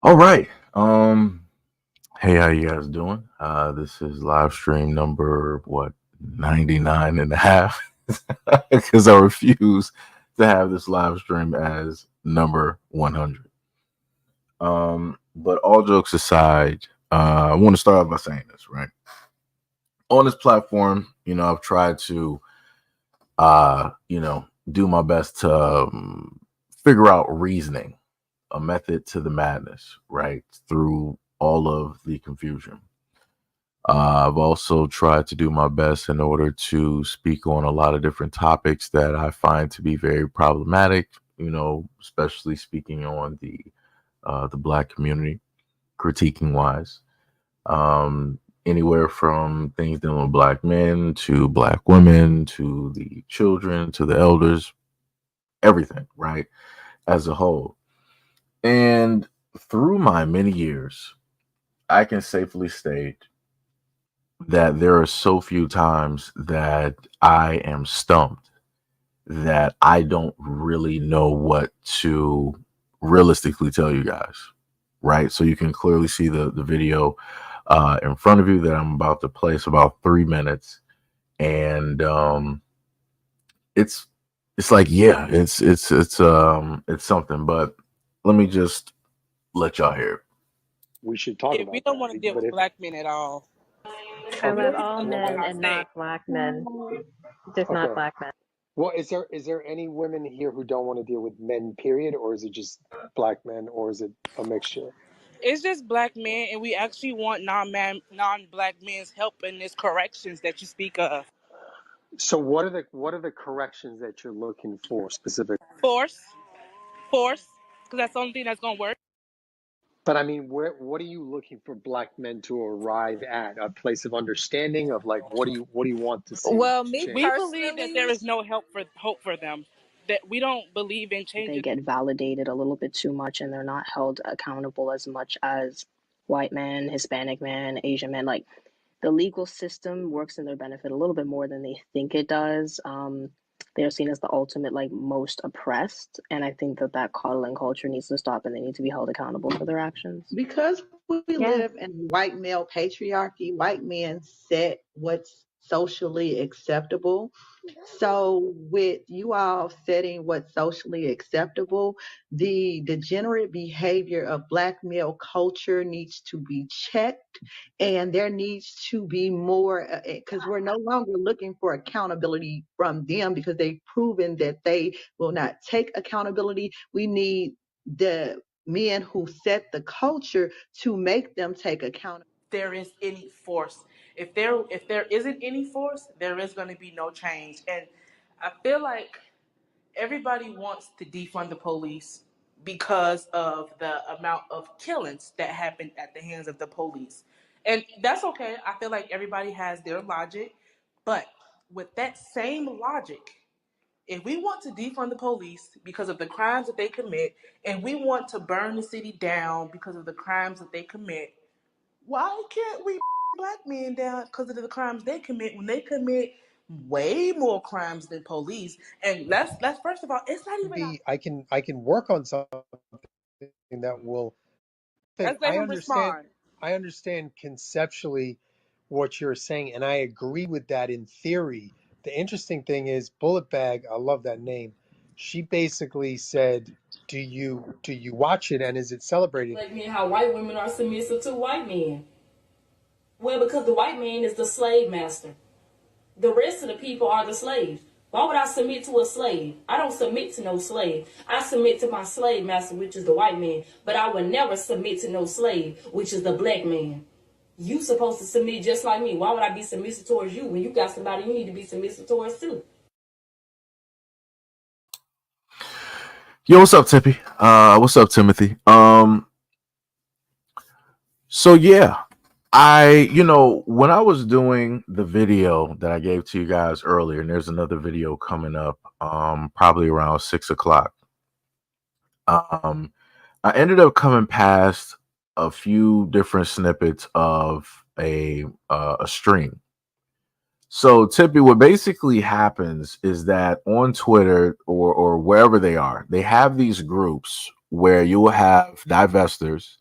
All right. Hey, how you guys doing? This is live stream number 99 and a half because I refuse to have this live stream as number 100. But all jokes aside, I want to start off by saying this, right? On this platform, I've tried to do my best to figure out reasoning, a method to the madness, right? Through all of the confusion. I've also tried to do my best in order to speak on a lot of different topics that I find to be very problematic, especially speaking on the Black community, critiquing wise. Anywhere from things dealing with Black men to Black women to the children to the elders, everything, right? As a whole. And through my many years, I can safely state that there are so few times that I am stumped that I don't really know what to realistically tell you guys, right? So you can clearly see the video in front of you that I'm about to play. It's about 3 minutes, and it's like, yeah, it's something. But let me just let y'all hear it. We should talk If about we don't that. want to deal with black men at all. I Okay, love Period. all That's all men I and say. not black men, just not okay. black men. Well, is there any women here who don't want to deal with men, period, or is it just black men, or is it a mixture? It's just black men, and we actually want non-black men's help in this corrections that you speak of. So what are the corrections that you're looking for specifically? Force, force, because that's the only thing that's gonna work. But I mean, what are you looking for black men to arrive at? A place of understanding of like what do you want to see Well, me change? We believe that personally, there is no hope for them. That we don't believe in They changing. get validated a little bit too much and they're not held accountable as much as white men, Hispanic men, Asian men. Like the legal system works in their benefit a little bit more than they think it does. They're seen as the ultimate, like most oppressed, and I think that coddling culture needs to stop, and they need to be held accountable for their actions. Because we Yeah. live in white male patriarchy, white men set what's socially acceptable. So, with you all setting what's socially acceptable, the degenerate behavior of black male culture needs to be checked, and there needs to be more because we're no longer looking for accountability from them because they've proven that they will not take accountability. We need the men who set the culture to make them take accountability. There is any force. If there isn't any force, there is going to be no change. And I feel like everybody wants to defund the police because of the amount of killings that happened at the hands of the police. And that's okay. I feel like everybody has their logic. But with that same logic, if we want to defund the police because of the crimes that they commit, and we want to burn the city down because of the crimes that they commit, why can't we black men down because of the crimes they commit when they commit way more crimes than police? And let's first of all, it's not even our, I can work on something that will think let's let him respond. I understand conceptually what you're saying, and I agree with that in theory. The interesting thing is Bullet Bag, I love that name. She basically said, do you watch it and is it celebrated? Black men, how white women are submissive to white men. Well, because the white man is the slave master. The rest of the people are the slaves. Why would I submit to a slave? I don't submit to no slave. I submit to my slave master, which is the white man. But I would never submit to no slave, which is the black man. You supposed to submit just like me. Why would I be submissive towards you when you got somebody you need to be submissive towards too? Yo, what's up, Tippy? What's up, Timothy? So yeah, when I was doing the video that I gave to you guys earlier, and there's another video coming up, probably around 6 o'clock. I ended up coming past a few different snippets of a stream. So, Tippy, what basically happens is that on Twitter or wherever they are, they have these groups where you will have divestors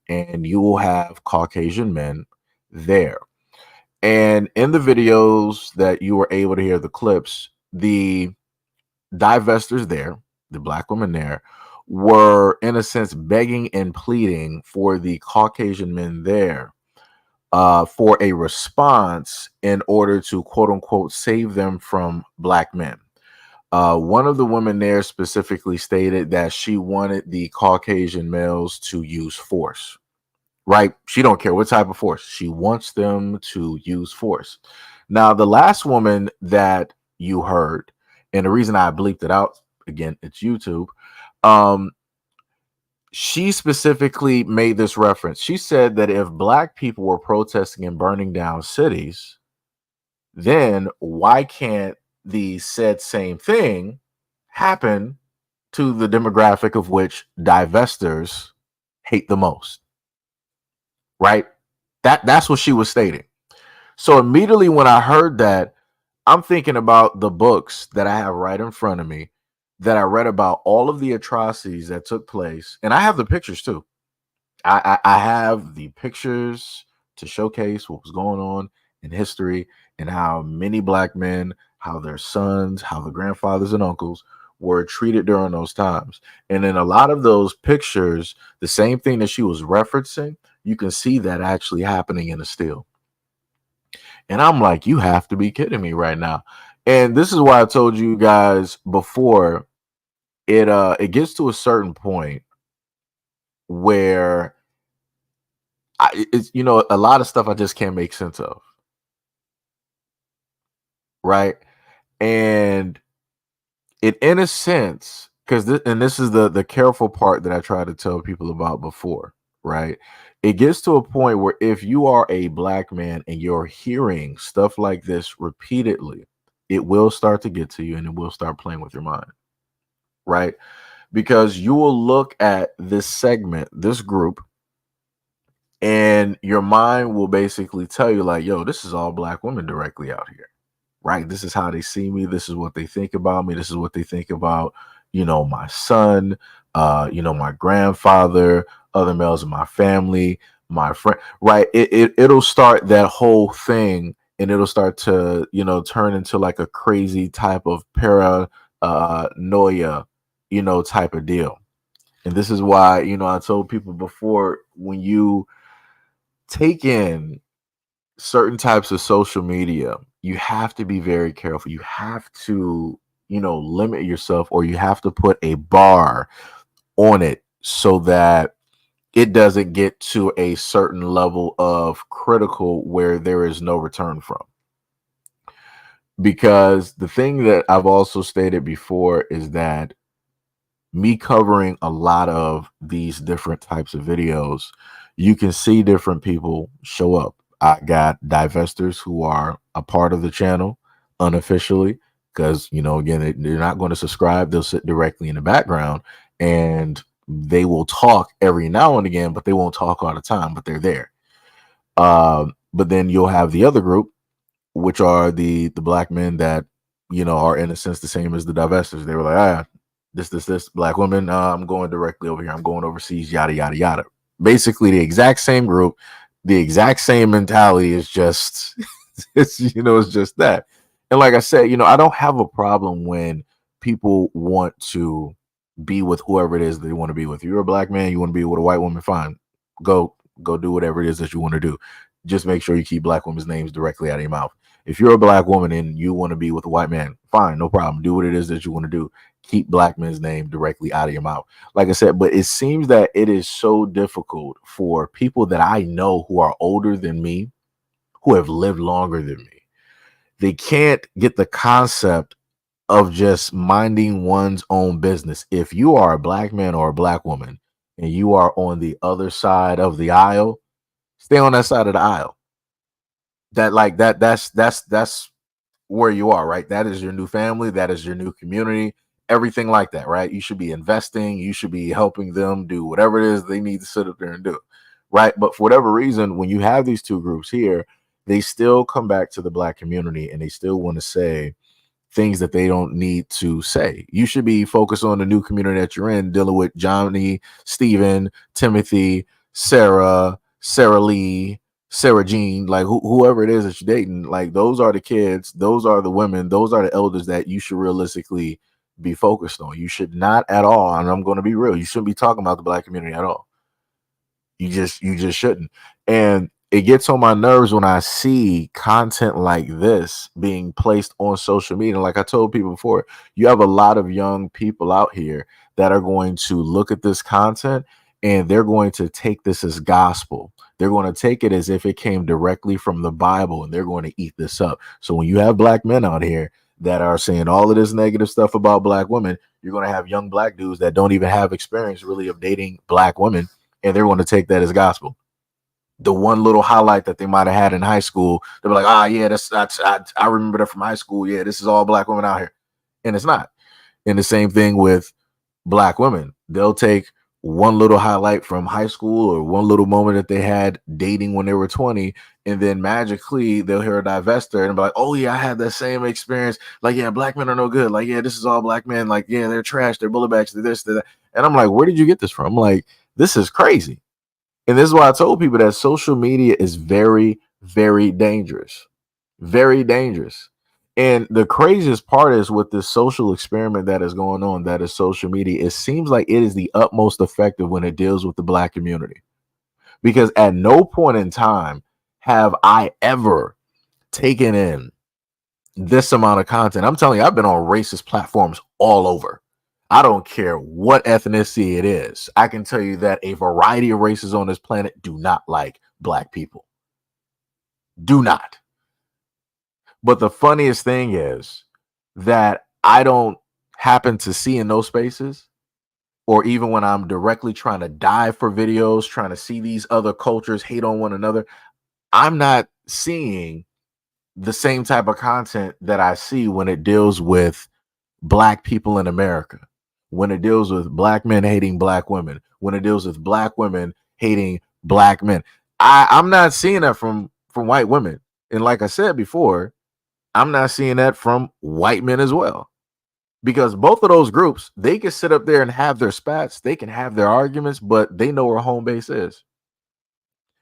and you will have Caucasian men there. And in the videos that you were able to hear the clips, the divestors there, the black women there, were in a sense begging and pleading for the Caucasian men there for a response in order to quote unquote save them from black men. One of the women there specifically stated that she wanted the Caucasian males to use force. Right? She don't care what type of force. She wants them to use force. Now, the last woman that you heard, and the reason I bleeped it out again, it's YouTube. She specifically made this reference. She said that if black people were protesting and burning down cities, then why can't the said same thing happen to the demographic of which divestors hate the most? Right? That's what she was stating. So immediately when I heard that, I'm thinking about the books that I have right in front of me that I read about all of the atrocities that took place. And I have the pictures too. I have the pictures to showcase what was going on in history and how many black men, how their sons, how the grandfathers and uncles were treated during those times. And in a lot of those pictures, the same thing that she was referencing, you can see that actually happening in the still. And I'm like, you have to be kidding me right now. And this is why I told you guys before, it gets to a certain point where it's, a lot of stuff I just can't make sense of. Right. And it, in a sense, because this is the careful part that I try to tell people about before, right? It gets to a point where if you are a black man and you're hearing stuff like this repeatedly, it will start to get to you and it will start playing with your mind, right? Because you will look at this segment, this group, and your mind will basically tell you like, yo, this is all black women directly out here, right? This is how they see me. This is what they think about me. This is what they think about, my son, my grandfather, other males in my family, my friend, right? It'll start that whole thing, and it'll start to, turn into like a crazy type of paranoia, type of deal. And this is why, I told people before, when you take in certain types of social media, you have to be very careful. You have to, limit yourself, or you have to put a bar on it so that it doesn't get to a certain level of critical where there is no return from. Because the thing that I've also stated before is that me covering a lot of these different types of videos, you can see different people show up. I got divestors who are a part of the channel unofficially because, again, they're not going to subscribe. They'll sit directly in the background and they will talk every now and again, but they won't talk all the time, but they're there. But then you'll have the other group, which are the black men that, are in a sense the same as the divestors. They were like, this black woman, I'm going directly over here. I'm going overseas, yada, yada, yada. Basically the exact same group, the exact same mentality. Is just, it's just that. And like I said, I don't have a problem when people want to be with whoever it is they want to be with. If you're a black man, you want to be with a white woman, fine. Go do whatever it is that you want to do. Just make sure you keep black women's names directly out of your mouth. If you're a black woman and you want to be with a white man, fine, no problem. Do what it is that you want to do. Keep black men's name directly out of your mouth. Like I said, but it seems that it is so difficult for people that I know who are older than me, who have lived longer than me. They can't get the concept of just minding one's own business. If you are a black man or a black woman and you are on the other side of the aisle, stay on that side of the aisle. That's where you are, right? That is your new family. That is your new community. Everything like that, right? You should be investing. You should be helping them do whatever it is they need to sit up there and do, right? But for whatever reason, when you have these two groups here, they still come back to the black community and they still want to say things that they don't need to say. You should be focused on the new community that you're in, dealing with Johnny, Stephen, Timothy, Sarah Lee, Sarah Jean, like whoever it is that you're dating, like those are the kids, those are the women, those are the elders that you should realistically be focused on. You should not at all, and I'm going to be real, you shouldn't be talking about the black community at all. You just shouldn't. And it gets on my nerves when I see content like this being placed on social media. Like I told people before, you have a lot of young people out here that are going to look at this content and they're going to take this as gospel. They're going to take it as if it came directly from the Bible and they're going to eat this up. So when you have black men out here that are saying all of this negative stuff about black women, you're going to have young black dudes that don't even have experience really of dating black women, and they're going to take that as gospel. The one little highlight that they might have had in high school, they'll be like, yeah, I remember that from high school. Yeah, this is all black women out here. And it's not. And the same thing with black women. They'll take one little highlight from high school or one little moment that they had dating when they were 20, and then magically they'll hear a divester and be like, oh yeah, I had that same experience. Like, yeah, black men are no good. Like, yeah, this is all black men. Like, yeah, they're trash. They're bullet bags. They're this, they're that. And I'm like, where did you get this from? I'm like, this is crazy. And this is why I told people that social media is very, very dangerous. Very dangerous. And the craziest part is with this social experiment that is going on, that is social media, it seems like it is the utmost effective when it deals with the black community. Because at no point in time have I ever taken in this amount of content. I'm telling you, I've been on racist platforms all over. I don't care what ethnicity it is. I can tell you that a variety of races on this planet do not like black people. Do not. But the funniest thing is that I don't happen to see in those spaces, or even when I'm directly trying to dive for videos, trying to see these other cultures hate on one another, I'm not seeing the same type of content that I see when it deals with black people in America, when it deals with black men hating black women, when it deals with black women hating black men. I'm not seeing that from white women. And like I said before, I'm not seeing that from white men as well. Because both of those groups, they can sit up there and have their spats, they can have their arguments, but they know where home base is.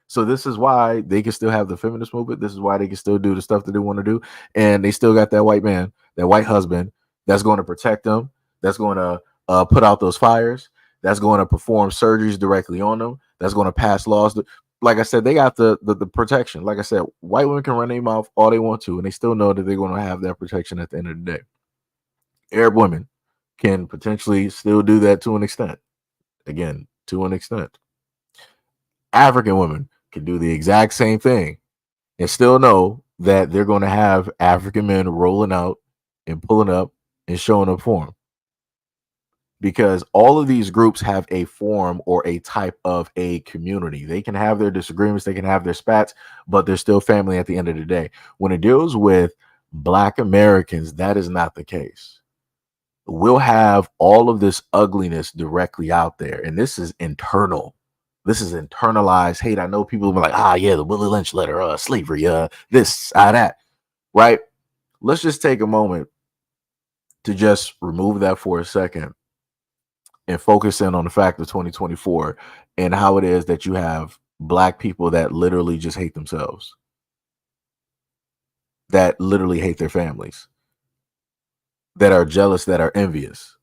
So this is why they can still have the feminist movement. This is why they can still do the stuff that they want to do. And they still got that white man, that white husband that's going to protect them, that's going to put out those fires, that's going to perform surgeries directly on them, that's going to pass laws. Like I said, they got the protection. Like I said, white women can run their mouth all they want to, and they still know that they're going to have that protection at the end of the day. Arab women can potentially still do that to an extent. Again, to an extent. African women can do the exact same thing and still know that they're going to have African men rolling out and pulling up and showing up for them. Because all of these groups have a form or a type of a community. They can have their disagreements, they can have their spats, but they're still family at the end of the day. When it deals with Black Americans, that is not the case. We'll have all of this ugliness directly out there, and this is internal. This is internalized hate. I know people will be like, yeah, the Willie Lynch letter, slavery, this, that, right? Let's just take a moment to just remove that for a second and focus in on the fact of 2024 and how it is that you have Black people that literally just hate themselves, that literally hate their families, that are jealous, that are envious.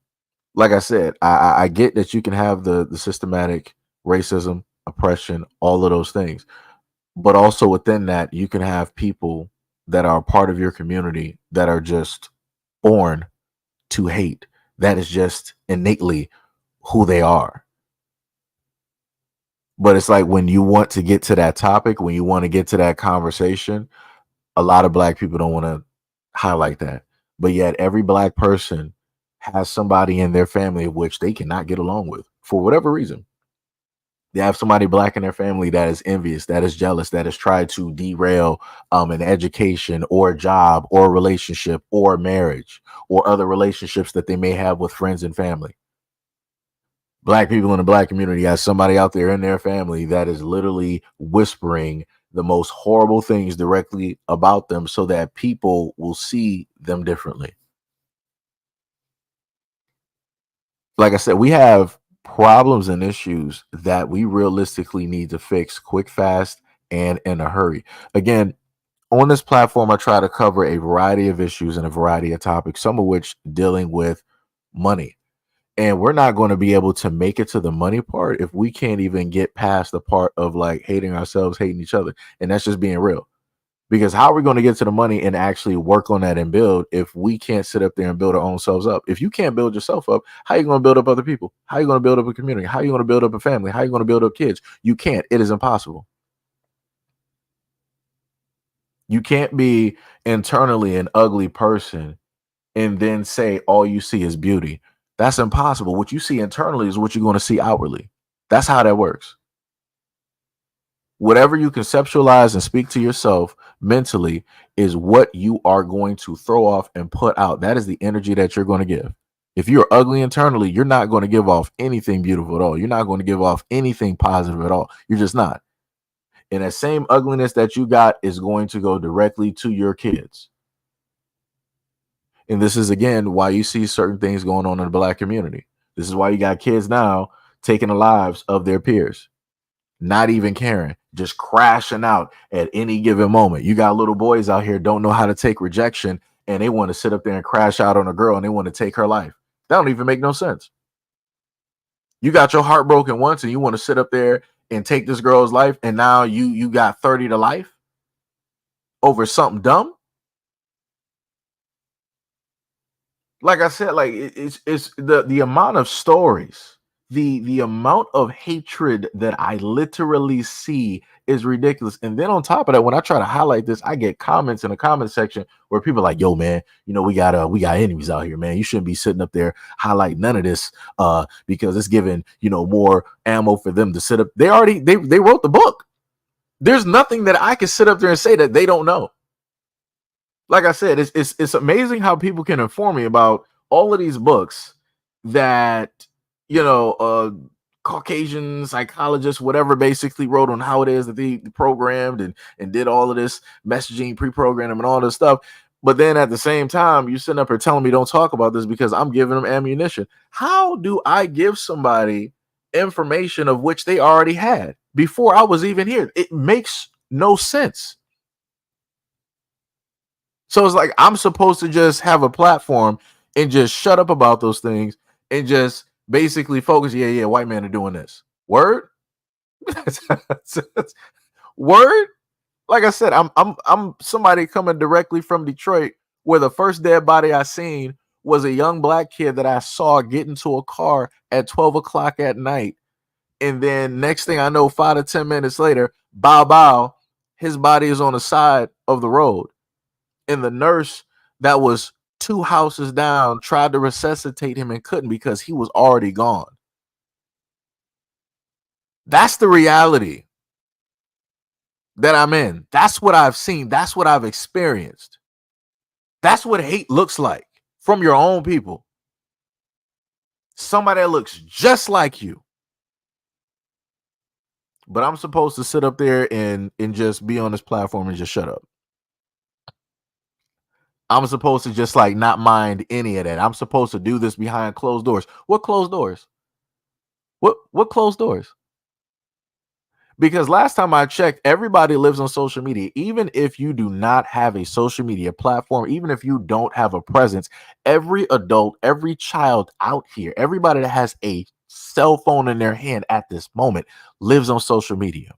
Like I said, I get that you can have the systematic racism, oppression, all of those things. But also within that, you can have people that are part of your community that are just born to hate. That is just innately who they are. But it's like when you want to get to that topic, when you want to get to that conversation, a lot of Black people don't want to highlight that. But yet every Black person has somebody in their family of which they cannot get along with for whatever reason. They have somebody Black in their family that is envious, that is jealous, that has tried to derail an education or a job or a relationship or marriage or other relationships that they may have with friends and family. Black people in the Black community have somebody out there in their family that is literally whispering the most horrible things directly about them so that people will see them differently. Like I said, we have problems and issues that we realistically need to fix quick, fast, and in a hurry. Again, on this platform, I try to cover a variety of issues and a variety of topics, some of which dealing with money. And we're not going to be able to make it to the money part if we can't even get past the part of like hating ourselves, hating each other. And that's just being real. Because how are we going to get to the money and actually work on that and build if we can't sit up there and build our own selves up? If you can't build yourself up, how are you going to build up other people? How are you going to build up a community? How are you going to build up a family? How are you going to build up kids? You can't. It is impossible. You can't be internally an ugly person and then say all you see is beauty. That's impossible. What you see internally is what you're going to see outwardly. That's how that works. Whatever you conceptualize and speak to yourself mentally is what you are going to throw off and put out. That is the energy that you're going to give. If you're ugly internally, you're not going to give off anything beautiful at all. You're not going to give off anything positive at all. You're just not. And that same ugliness that you got is going to go directly to your kids. And this is, again, why you see certain things going on in the Black community. This is why you got kids now taking the lives of their peers, not even caring, just crashing out at any given moment. You got little boys out here don't know how to take rejection, and they want to sit up there and crash out on a girl, and they want to take her life. That don't even make no sense. You got your heart broken once, and you want to sit up there and take this girl's life, and now you got 30 to life over something dumb. Like I said, like it's the amount of stories, the amount of hatred that I literally see is ridiculous. And then on top of that, when I try to highlight this, I get comments in the comment section where people are like, yo, man, we got enemies out here, man. You shouldn't be sitting up there highlighting none of this because it's giving, more ammo for them to sit up. They wrote the book. There's nothing that I can sit up there and say that they don't know. Like I said, it's amazing how people can inform me about all of these books that, Caucasian psychologists, whatever, basically wrote on how it is that they programmed and did all of this messaging, pre-programming and all this stuff. But then at the same time, you sitting up here telling me don't talk about this because I'm giving them ammunition. How do I give somebody information of which they already had before I was even here? It makes no sense. So it's like I'm supposed to just have a platform and just shut up about those things and just basically focus. Yeah, white men are doing this. Word? Word? Like I said, I'm somebody coming directly from Detroit, where the first dead body I seen was a young Black kid that I saw get into a car at 12 o'clock at night. And then next thing I know, 5 to 10 minutes later, bow, his body is on the side of the road. And the nurse that was 2 houses down tried to resuscitate him and couldn't because he was already gone. That's the reality that I'm in. That's what I've seen. That's what I've experienced. That's what hate looks like from your own people. Somebody that looks just like you. But I'm supposed to sit up there and just be on this platform and just shut up. I'm supposed to just like not mind any of that. I'm supposed to do this behind closed doors. What closed doors? What closed doors? Because last time I checked, everybody lives on social media. Even if you do not have a social media platform, even if you don't have a presence, every adult, every child out here, everybody that has a cell phone in their hand at this moment lives on social media.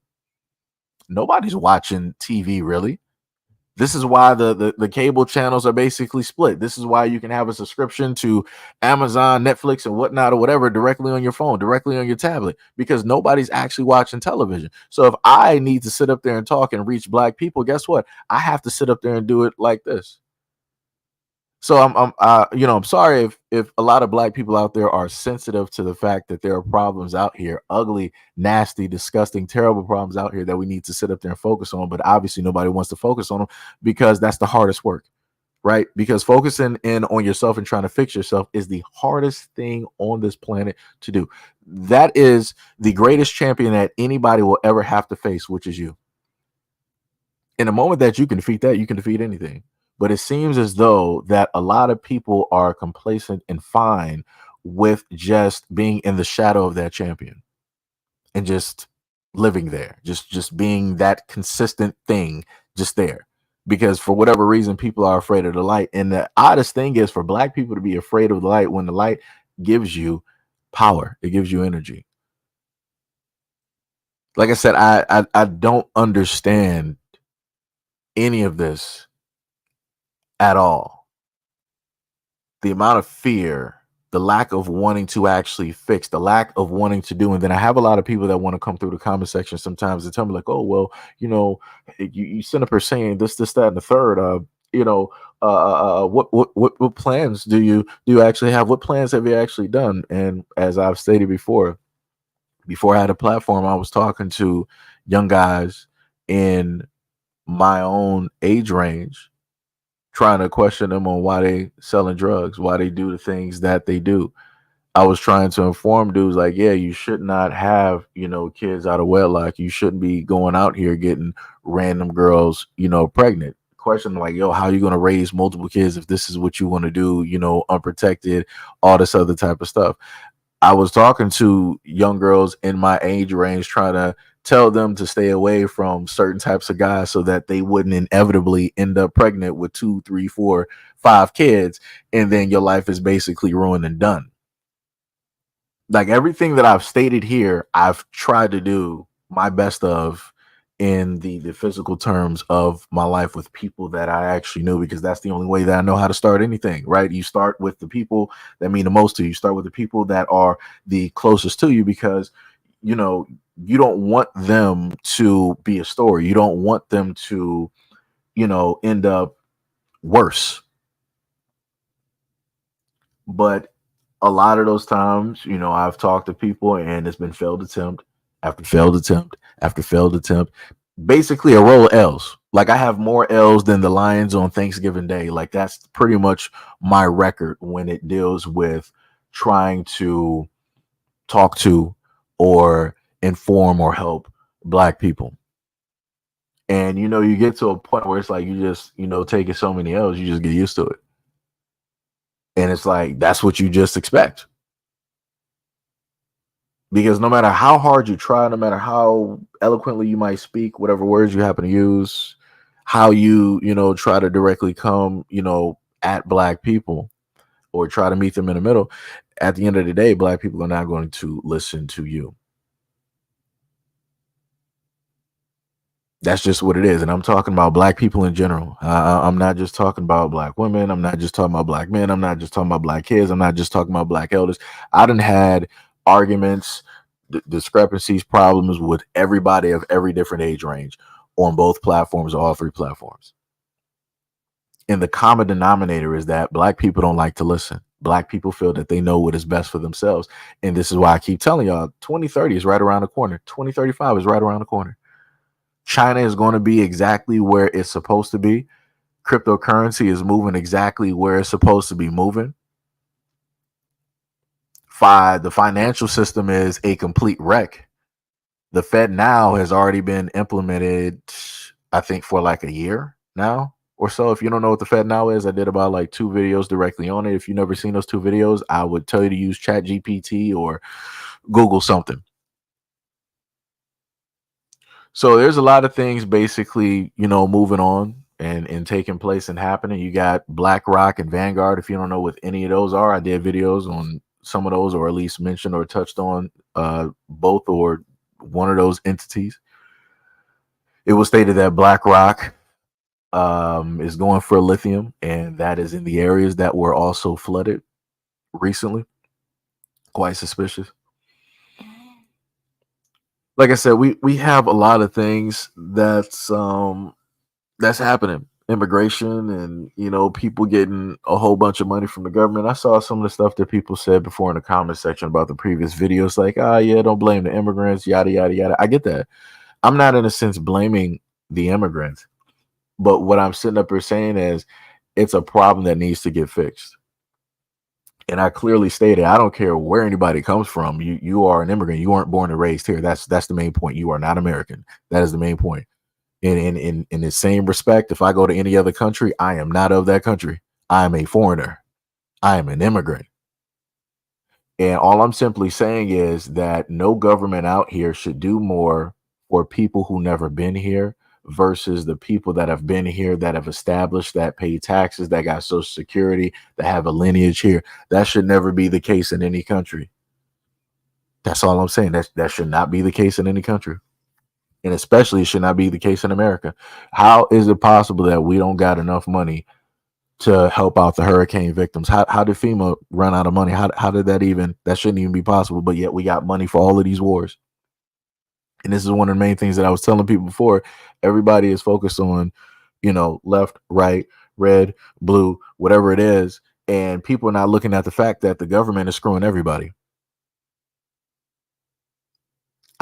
Nobody's watching TV really. This is why the cable channels are basically split. This is why you can have a subscription to Amazon, Netflix, and whatnot, or whatever, directly on your phone, directly on your tablet, because nobody's actually watching television. So if I need to sit up there and talk and reach Black people, guess what? I have to sit up there and do it like this. So I'm sorry if a lot of Black people out there are sensitive to the fact that there are problems out here, ugly, nasty, disgusting, terrible problems out here that we need to sit up there and focus on. But obviously nobody wants to focus on them because that's the hardest work, right? Because focusing in on yourself and trying to fix yourself is the hardest thing on this planet to do. That is the greatest champion that anybody will ever have to face, which is you. In the moment that you can defeat that, you can defeat anything. But it seems as though that a lot of people are complacent and fine with just being in the shadow of that champion and just living there, just being that consistent thing just there. Because for whatever reason, people are afraid of the light. And the oddest thing is for black people to be afraid of the light when the light gives you power, it gives you energy. Like I said, I don't understand any of this at all. The amount of fear, the lack of wanting to actually fix, the lack of wanting to do. And then I have a lot of people that want to come through the comment section sometimes and tell me like, oh, well, you sent up her saying this, that, and the third, what plans do you actually have? What plans have you actually done? And as I've stated before I had a platform, I was talking to young guys in my own age range, trying to question them on why they selling drugs, why they do the things that they do. I was trying to inform dudes like, yeah, you should not have, kids out of wedlock. You shouldn't be going out here getting random girls, pregnant. Question like, yo, how are you going to raise multiple kids if this is what you want to do, unprotected, all this other type of stuff. I was talking to young girls in my age range, trying to tell them to stay away from certain types of guys so that they wouldn't inevitably end up pregnant with 2, 3, 4, 5 kids. And then your life is basically ruined and done. Like everything that I've stated here, I've tried to do my best of in the physical terms of my life with people that I actually knew, because that's the only way that I know how to start anything, right? You start with the people that mean the most to you. You start with the people that are the closest to you, because, you don't want them to be a story. You don't want them to, end up worse. But a lot of those times, I've talked to people and it's been failed attempt after failed attempt after failed attempt. Basically a roll of L's. Like I have more L's than the Lions on Thanksgiving Day. Like that's pretty much my record when it deals with trying to talk to or inform or help black people. And you get to a point where it's like you just, taking so many L's, you just get used to it. And it's like that's what you just expect. Because no matter how hard you try, no matter how eloquently you might speak, whatever words you happen to use, how you try to directly come, at black people or try to meet them in the middle, at the end of the day, black people are not going to listen to you. That's just what it is. And I'm talking about black people in general. I'm not just talking about black women. I'm not just talking about black men. I'm not just talking about black kids. I'm not just talking about black elders. I done had arguments, discrepancies, problems with everybody of every different age range on both platforms, all 3 platforms. And the common denominator is that black people don't like to listen. Black people feel that they know what is best for themselves. And this is why I keep telling y'all 2030 is right around the corner. 2035 is right around the corner. China is going to be exactly where it's supposed to be. Cryptocurrency is moving exactly where it's supposed to be moving. The financial system is a complete wreck. The Fed now has already been implemented, I think, for like a year now or so. If you don't know what the Fed now is, I did about like 2 videos directly on it. If you've never seen those 2 videos, I would tell you to use ChatGPT or Google something. So there's a lot of things basically, moving on and taking place and happening. You got BlackRock and Vanguard. If you don't know what any of those are, I did videos on some of those, or at least mentioned or touched on both or one of those entities. It was stated that BlackRock is going for lithium, and that is in the areas that were also flooded recently. Quite suspicious. Like I said, we have a lot of things that's happening. Immigration and people getting a whole bunch of money from the government. I saw some of the stuff that people said before in the comment section about the previous videos, like, yeah, don't blame the immigrants, yada yada yada. I get that. I'm not in a sense blaming the immigrants, but what I'm sitting up here saying is it's a problem that needs to get fixed. And I clearly stated, I don't care where anybody comes from. You are an immigrant. You weren't born and raised here. That's the main point. You are not American. That is the main point. In the same respect, if I go to any other country, I am not of that country. I am a foreigner. I am an immigrant. And all I'm simply saying is that no government out here should do more for people who never been here versus the people that have been here, that have established, that pay taxes, that got social security, that have a lineage here. That should never be the case in any country. That's all I'm saying. That should not be the case in any country. And especially it should not be the case in America. How is it possible that we don't got enough money to help out the hurricane victims? How did FEMA run out of money? How did that shouldn't even be possible, but yet we got money for all of these wars. And this is one of the main things that I was telling people before. Everybody is focused on, left, right, red, blue, whatever it is. And people are not looking at the fact that the government is screwing everybody.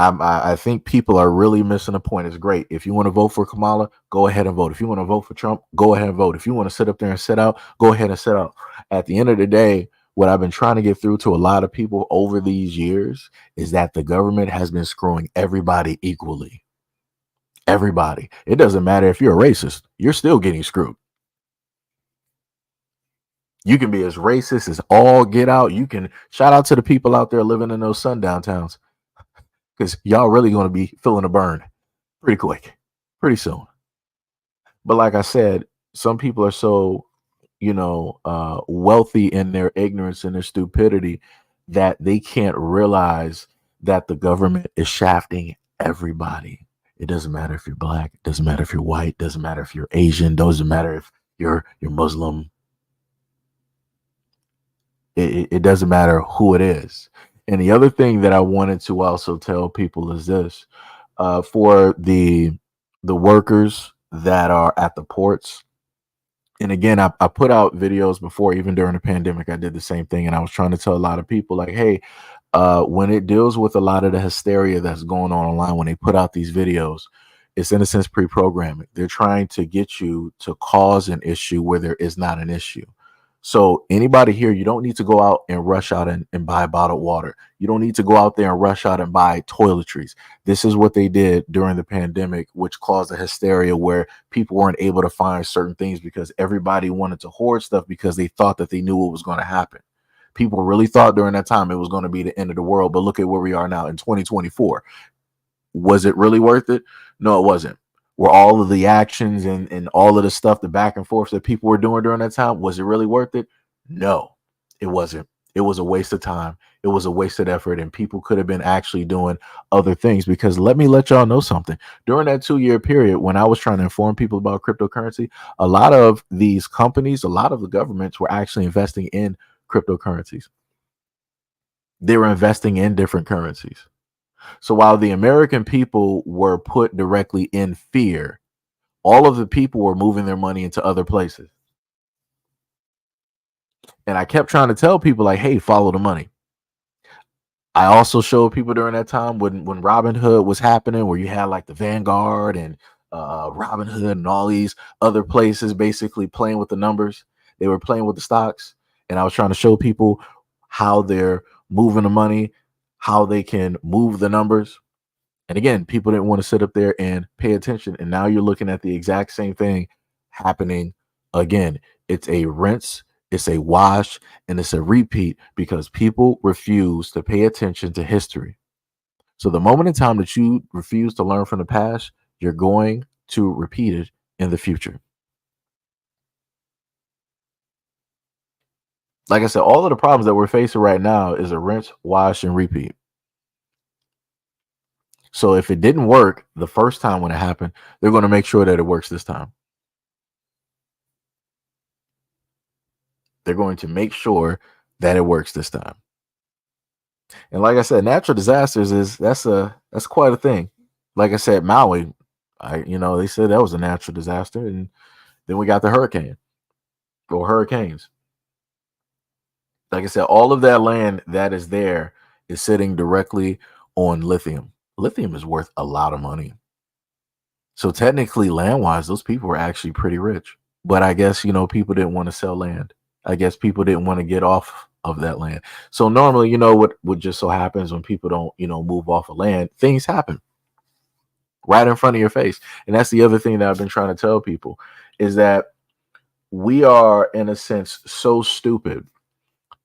I think people are really missing a point. It's great. If you want to vote for Kamala, go ahead and vote. If you want to vote for Trump, go ahead and vote. If you want to sit up there and sit out, go ahead and sit out. At the end of the day, what I've been trying to get through to a lot of people over these years is that the government has been screwing everybody equally. Everybody. It doesn't matter if you're a racist, you're still getting screwed. You can be as racist as all get out. You can shout out to the people out there living in those sundown towns, because y'all really going to be feeling a burn pretty quick, pretty soon. But like I said, some people are so, wealthy in their ignorance and their stupidity that they can't realize that the government is shafting everybody. It doesn't matter if you're black, it doesn't matter if you're white, it doesn't matter if you're Asian, doesn't matter if you're Muslim. It doesn't matter who it is. And the other thing that I wanted to also tell people is this: for the workers that are at the ports. And again, I put out videos before, even during the pandemic. I did the same thing, and I was trying to tell a lot of people, like, hey, when it deals with a lot of the hysteria that's going on online, when they put out these videos, it's in a sense pre-programming. They're trying to get you to cause an issue where there is not an issue. So anybody here, you don't need to go out and rush out and buy bottled water. You don't need to go out there and rush out and buy toiletries. This is what they did during the pandemic, which caused a hysteria where people weren't able to find certain things because everybody wanted to hoard stuff because they thought that they knew what was going to happen. People really thought during that time it was going to be the end of the world. But look at where we are now in 2024. Was it really worth it? No, it wasn't. Were all of the actions and all of the stuff, the back and forth that people were doing during that time, was it really worth it? No, it wasn't. It was a waste of time. It was a wasted effort, and people could have been actually doing other things. Because let me let y'all know something. During that 2-year period, when I was trying to inform people about cryptocurrency, a lot of these companies, a lot of the governments were actually investing in cryptocurrencies. They were investing in different currencies. So while the American people were put directly in fear, all of the people were moving their money into other places. And I kept trying to tell people, like, hey, follow the money. I also showed people during that time when Robinhood was happening, where you had like the Vanguard and Robinhood and all these other places basically playing with the numbers. They were playing with the stocks. And I was trying to show people how they're moving the money, how they can move the numbers. And again, people didn't want to sit up there and pay attention. And now you're looking at the exact same thing happening again. It's a rinse, it's a wash, and it's a repeat because people refuse to pay attention to history. So the moment in time that you refuse to learn from the past, you're going to repeat it in the future. Like I said, all of the problems that we're facing right now is a rinse, wash, and repeat. So if it didn't work the first time when it happened, they're going to make sure that it works this time. They're going to make sure that it works this time. And like I said, natural disasters that's quite a thing. Like I said, Maui, they said that was a natural disaster, and then we got the hurricane or hurricanes. Like I said, all of that land that is there is sitting directly on lithium. Lithium is worth a lot of money. So technically, land-wise, those people were actually pretty rich. But I guess, people didn't want to sell land. I guess people didn't want to get off of that land. So normally, what just so happens when people don't, move off of land, things happen right in front of your face. And that's the other thing that I've been trying to tell people is that we are, in a sense, so stupid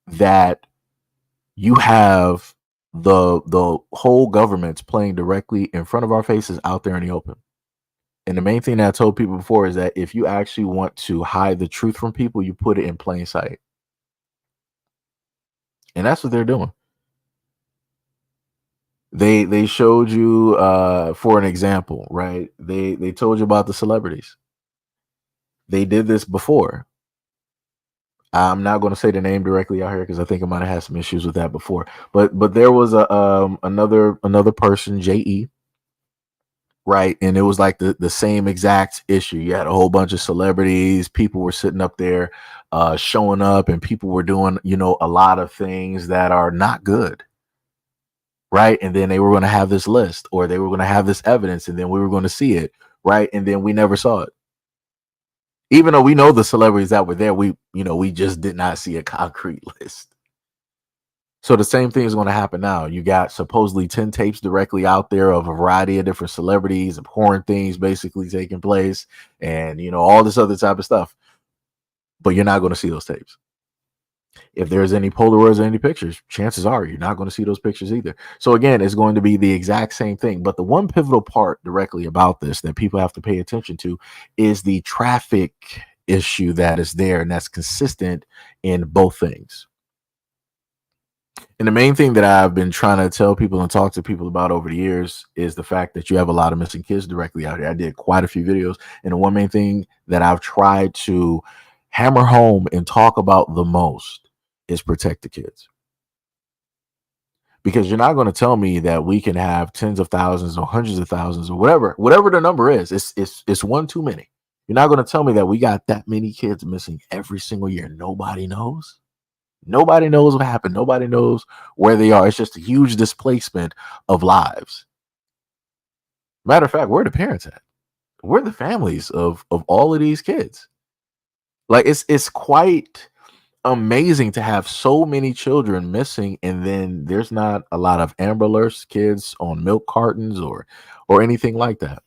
that You have the whole government's playing directly in front of our faces out there in the open. And the main thing that I told people before is that if you actually want to hide the truth from people, you put it in plain sight. And that's what they're doing. They showed you for an example, right? They told you about the celebrities. They did this before. I'm not going to say the name directly out here because I think I might have had some issues with that before. But there was a another person, JE, right? And it was like the same exact issue. You had a whole bunch of celebrities, people were sitting up there showing up, and people were doing, a lot of things that are not good. Right. And then they were going to have this list, or they were going to have this evidence, and then we were going to see it. Right. And then we never saw it. Even though we know the celebrities that were there, we just did not see a concrete list. So the same thing is going to happen now. You got supposedly 10 tapes directly out there of a variety of different celebrities, abhorrent things basically taking place, and all this other type of stuff. But you're not going to see those tapes. If there's any Polaroids or any pictures, chances are you're not going to see those pictures either. So again, it's going to be the exact same thing. But the one pivotal part directly about this that people have to pay attention to is the traffic issue that is there, and that's consistent in both things. And the main thing that I've been trying to tell people and talk to people about over the years is the fact that you have a lot of missing kids directly out here. I did quite a few videos, and the one main thing that I've tried to hammer home and talk about the most is protect the kids. Because you're not going to tell me that we can have tens of thousands or hundreds of thousands or whatever the number is. It's one too many. You're not going to tell me that we got that many kids missing every single year. Nobody knows. Nobody knows what happened. Nobody knows where they are. It's just a huge displacement of lives. Matter of fact, where are the parents at? Where are the families of all of these kids? Like it's quite amazing to have so many children missing, and then there's not a lot of Amber Alerts kids on milk cartons or anything like that.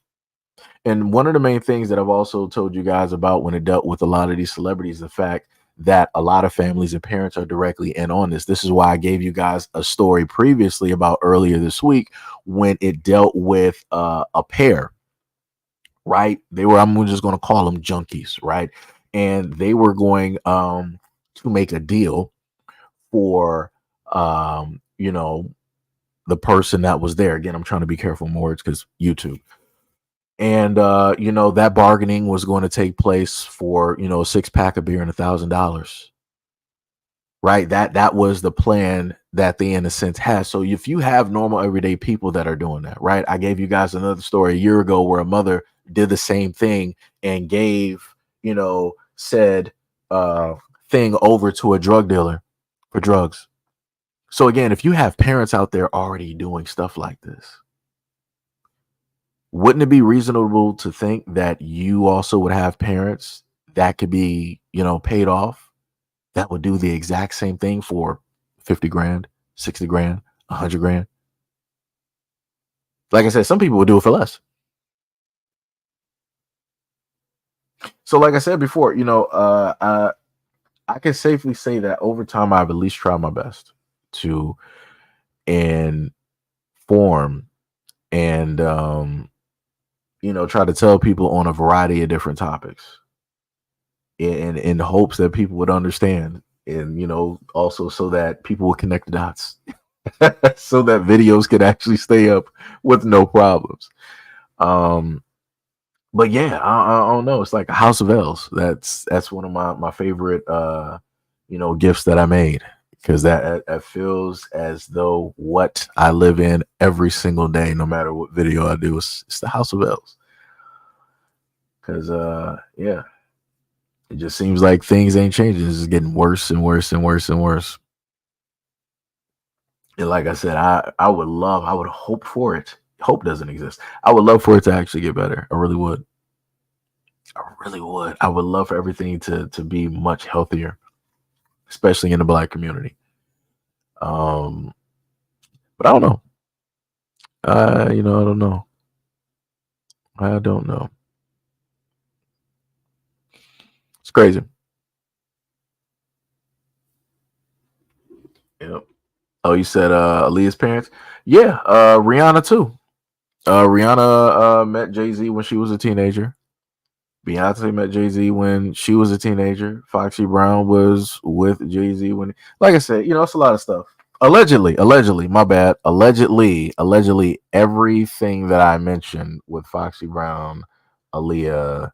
And one of the main things that I've also told you guys about when it dealt with a lot of these celebrities, the fact that a lot of families and parents are directly in on this. This is why I gave you guys a story previously about earlier this week when it dealt with a pair, right? I'm just going to call them junkies, right? And they were going to make a deal for the person that was there. Again, I'm trying to be careful with my words because YouTube. And that bargaining was going to take place for a 6-pack of beer and $1,000. Right? That was the plan that they in a sense had. So if you have normal everyday people that are doing that, right? I gave you guys another story a year ago where a mother did the same thing and gave said thing over to a drug dealer for drugs. So again, if you have parents out there already doing stuff like this, wouldn't it be reasonable to think that you also would have parents that could be, paid off that would do the exact same thing for 50 grand, 60 grand, 100 grand? Like I said, some people would do it for less. So like I said before, I can safely say that over time, I've at least tried my best to inform and, try to tell people on a variety of different topics in hopes that people would understand, and, also so that people would connect the dots so that videos could actually stay up with no problems. But yeah, I don't know. It's like a house of L's. That's one of my favorite, gifts that I made, because that feels as though what I live in every single day, no matter what video I do, it's the house of L's. Because yeah, it just seems like things ain't changing. It's just getting worse and worse and worse and worse. And like I said, I would hope for it. Hope doesn't exist. I would love for it to actually get better. I really would. I really would. I would love for everything to be much healthier, especially in the Black community. But I don't know. I don't know. I don't know. It's crazy. Yep. Oh, you said Aaliyah's parents? Yeah, Rihanna too. Rihanna met Jay Z when she was a teenager. Beyonce met Jay Z when she was a teenager. Foxy Brown was with Jay Z when, like I said, it's a lot of stuff. Allegedly, my bad. Allegedly, everything that I mentioned with Foxy Brown, Aaliyah,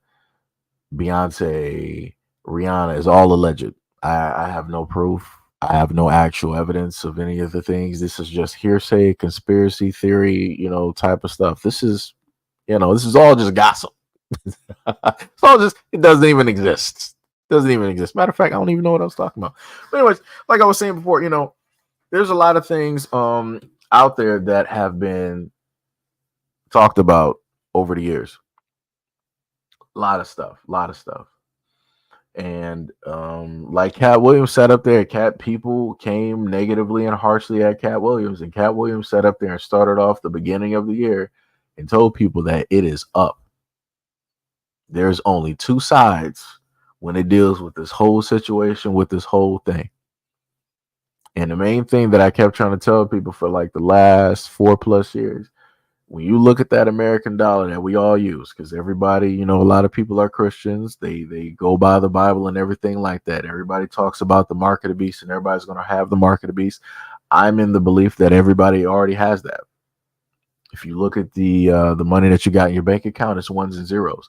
Beyonce, Rihanna is all alleged. I have no proof. I have no actual evidence of any of the things. This is just hearsay, conspiracy theory, type of stuff. This is all just gossip. It's all just, it doesn't even exist. Doesn't even exist. Matter of fact, I don't even know what I was talking about. But anyways, like I was saying before, there's a lot of things out there that have been talked about over the years. A lot of stuff. And like Cat Williams sat up there, people came negatively and harshly at Cat Williams, and Cat Williams sat up there and started off the beginning of the year and told people that it is up. There's only two sides when it deals with this whole situation, with this whole thing. And the main thing that I kept trying to tell people for like the last 4+ years, when you look at that American dollar that we all use, because everybody, a lot of people are Christians, they go by the Bible and everything like that. Everybody talks about the mark of the beast, and everybody's going to have the mark of the beast. I'm in the belief that everybody already has that. If you look at the money that you got in your bank account, it's ones and zeros.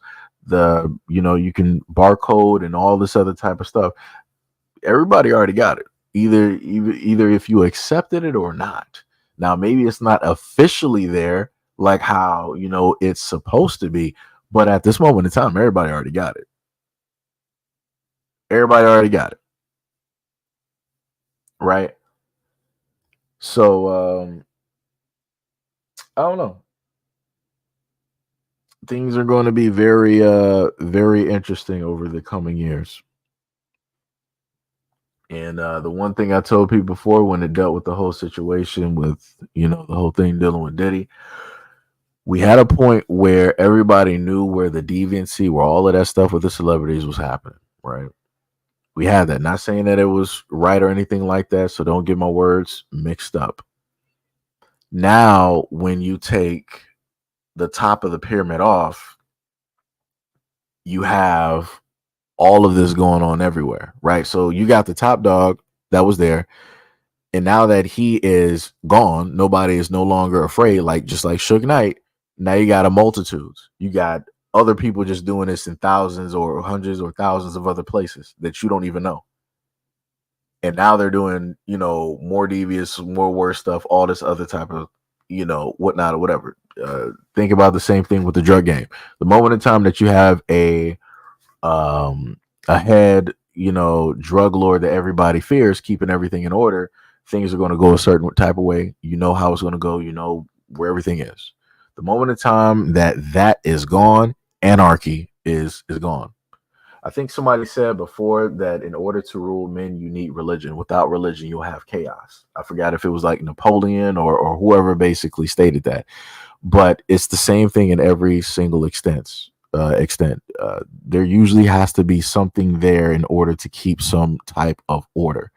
You can barcode and all this other type of stuff. Everybody already got it. Either if you accepted it or not. Now, maybe it's not officially there like how, it's supposed to be. But at this moment in time, everybody already got it. Everybody already got it. Right? So, I don't know. Things are going to be very, very interesting over the coming years. And the one thing I told people before when it dealt with the whole situation with, the whole thing dealing with Diddy, we had a point where everybody knew where the deviancy, where all of that stuff with the celebrities was happening, right? We had that. Not saying that it was right or anything like that, so don't get my words mixed up. Now, when you take the top of the pyramid off, you have all of this going on everywhere, right? So you got the top dog that was there, and now that he is gone, nobody is no longer afraid, just like Suge Knight. Now you got a multitudes. You got other people just doing this in thousands or hundreds or thousands of other places that you don't even know. And now they're doing, more devious, more worse stuff, all this other type of, whatnot or whatever. Think about the same thing with the drug game. The moment in time that you have a head, drug lord that everybody fears, keeping everything in order, things are going to go a certain type of way. You know how it's going to go. You know where everything is. The moment in time that is gone, anarchy is gone. I think somebody said before that in order to rule men, you need religion. Without religion, you'll have chaos. I forgot if it was like Napoleon or whoever basically stated that. But it's the same thing in every single extent. There usually has to be something there in order to keep some type of order.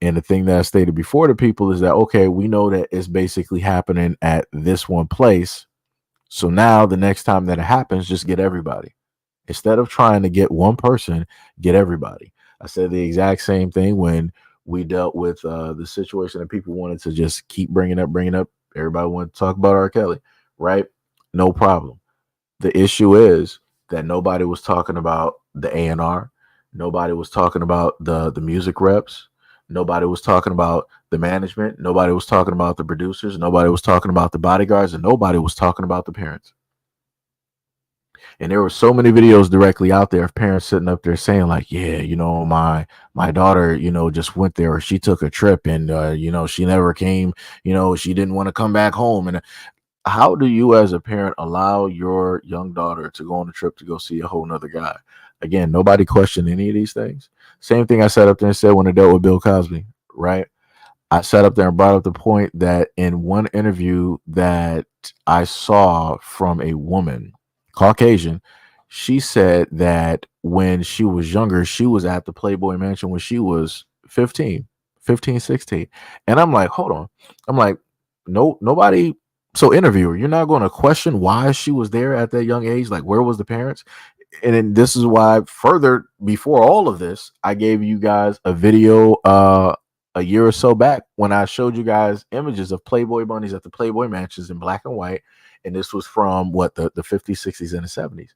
And the thing that I stated before to people is that, okay, we know that it's basically happening at this one place. So now the next time that it happens, just get everybody. Instead of trying to get one person, get everybody. I said the exact same thing when we dealt with the situation that people wanted to just keep bringing up. Everybody wanted to talk about R. Kelly, right? No problem. The issue is that nobody was talking about the A&R. Nobody was talking about the music reps. Nobody was talking about the management. Nobody was talking about the producers. Nobody was talking about the bodyguards, and nobody was talking about the parents. And there were so many videos directly out there of parents sitting up there saying like, yeah, my daughter, just went there, or she took a trip and, she never came, she didn't want to come back home. And how do you as a parent allow your young daughter to go on a trip to go see a whole nother guy? Again, nobody questioned any of these things. Same thing I sat up there and said when I dealt with Bill Cosby, right? I sat up there and brought up the point that in one interview that I saw from a woman, Caucasian, she said that when she was younger, she was at the Playboy Mansion when she was 15, 15, 16. And I'm like, hold on. I'm like, no, nobody. So interviewer, you're not going to question why she was there at that young age. Like, where was the parents? And then this is why further before all of this, I gave you guys a video a year or so back when I showed you guys images of Playboy bunnies at the Playboy mansions in black and white. And this was from what the 50s, 60s, and the 70s.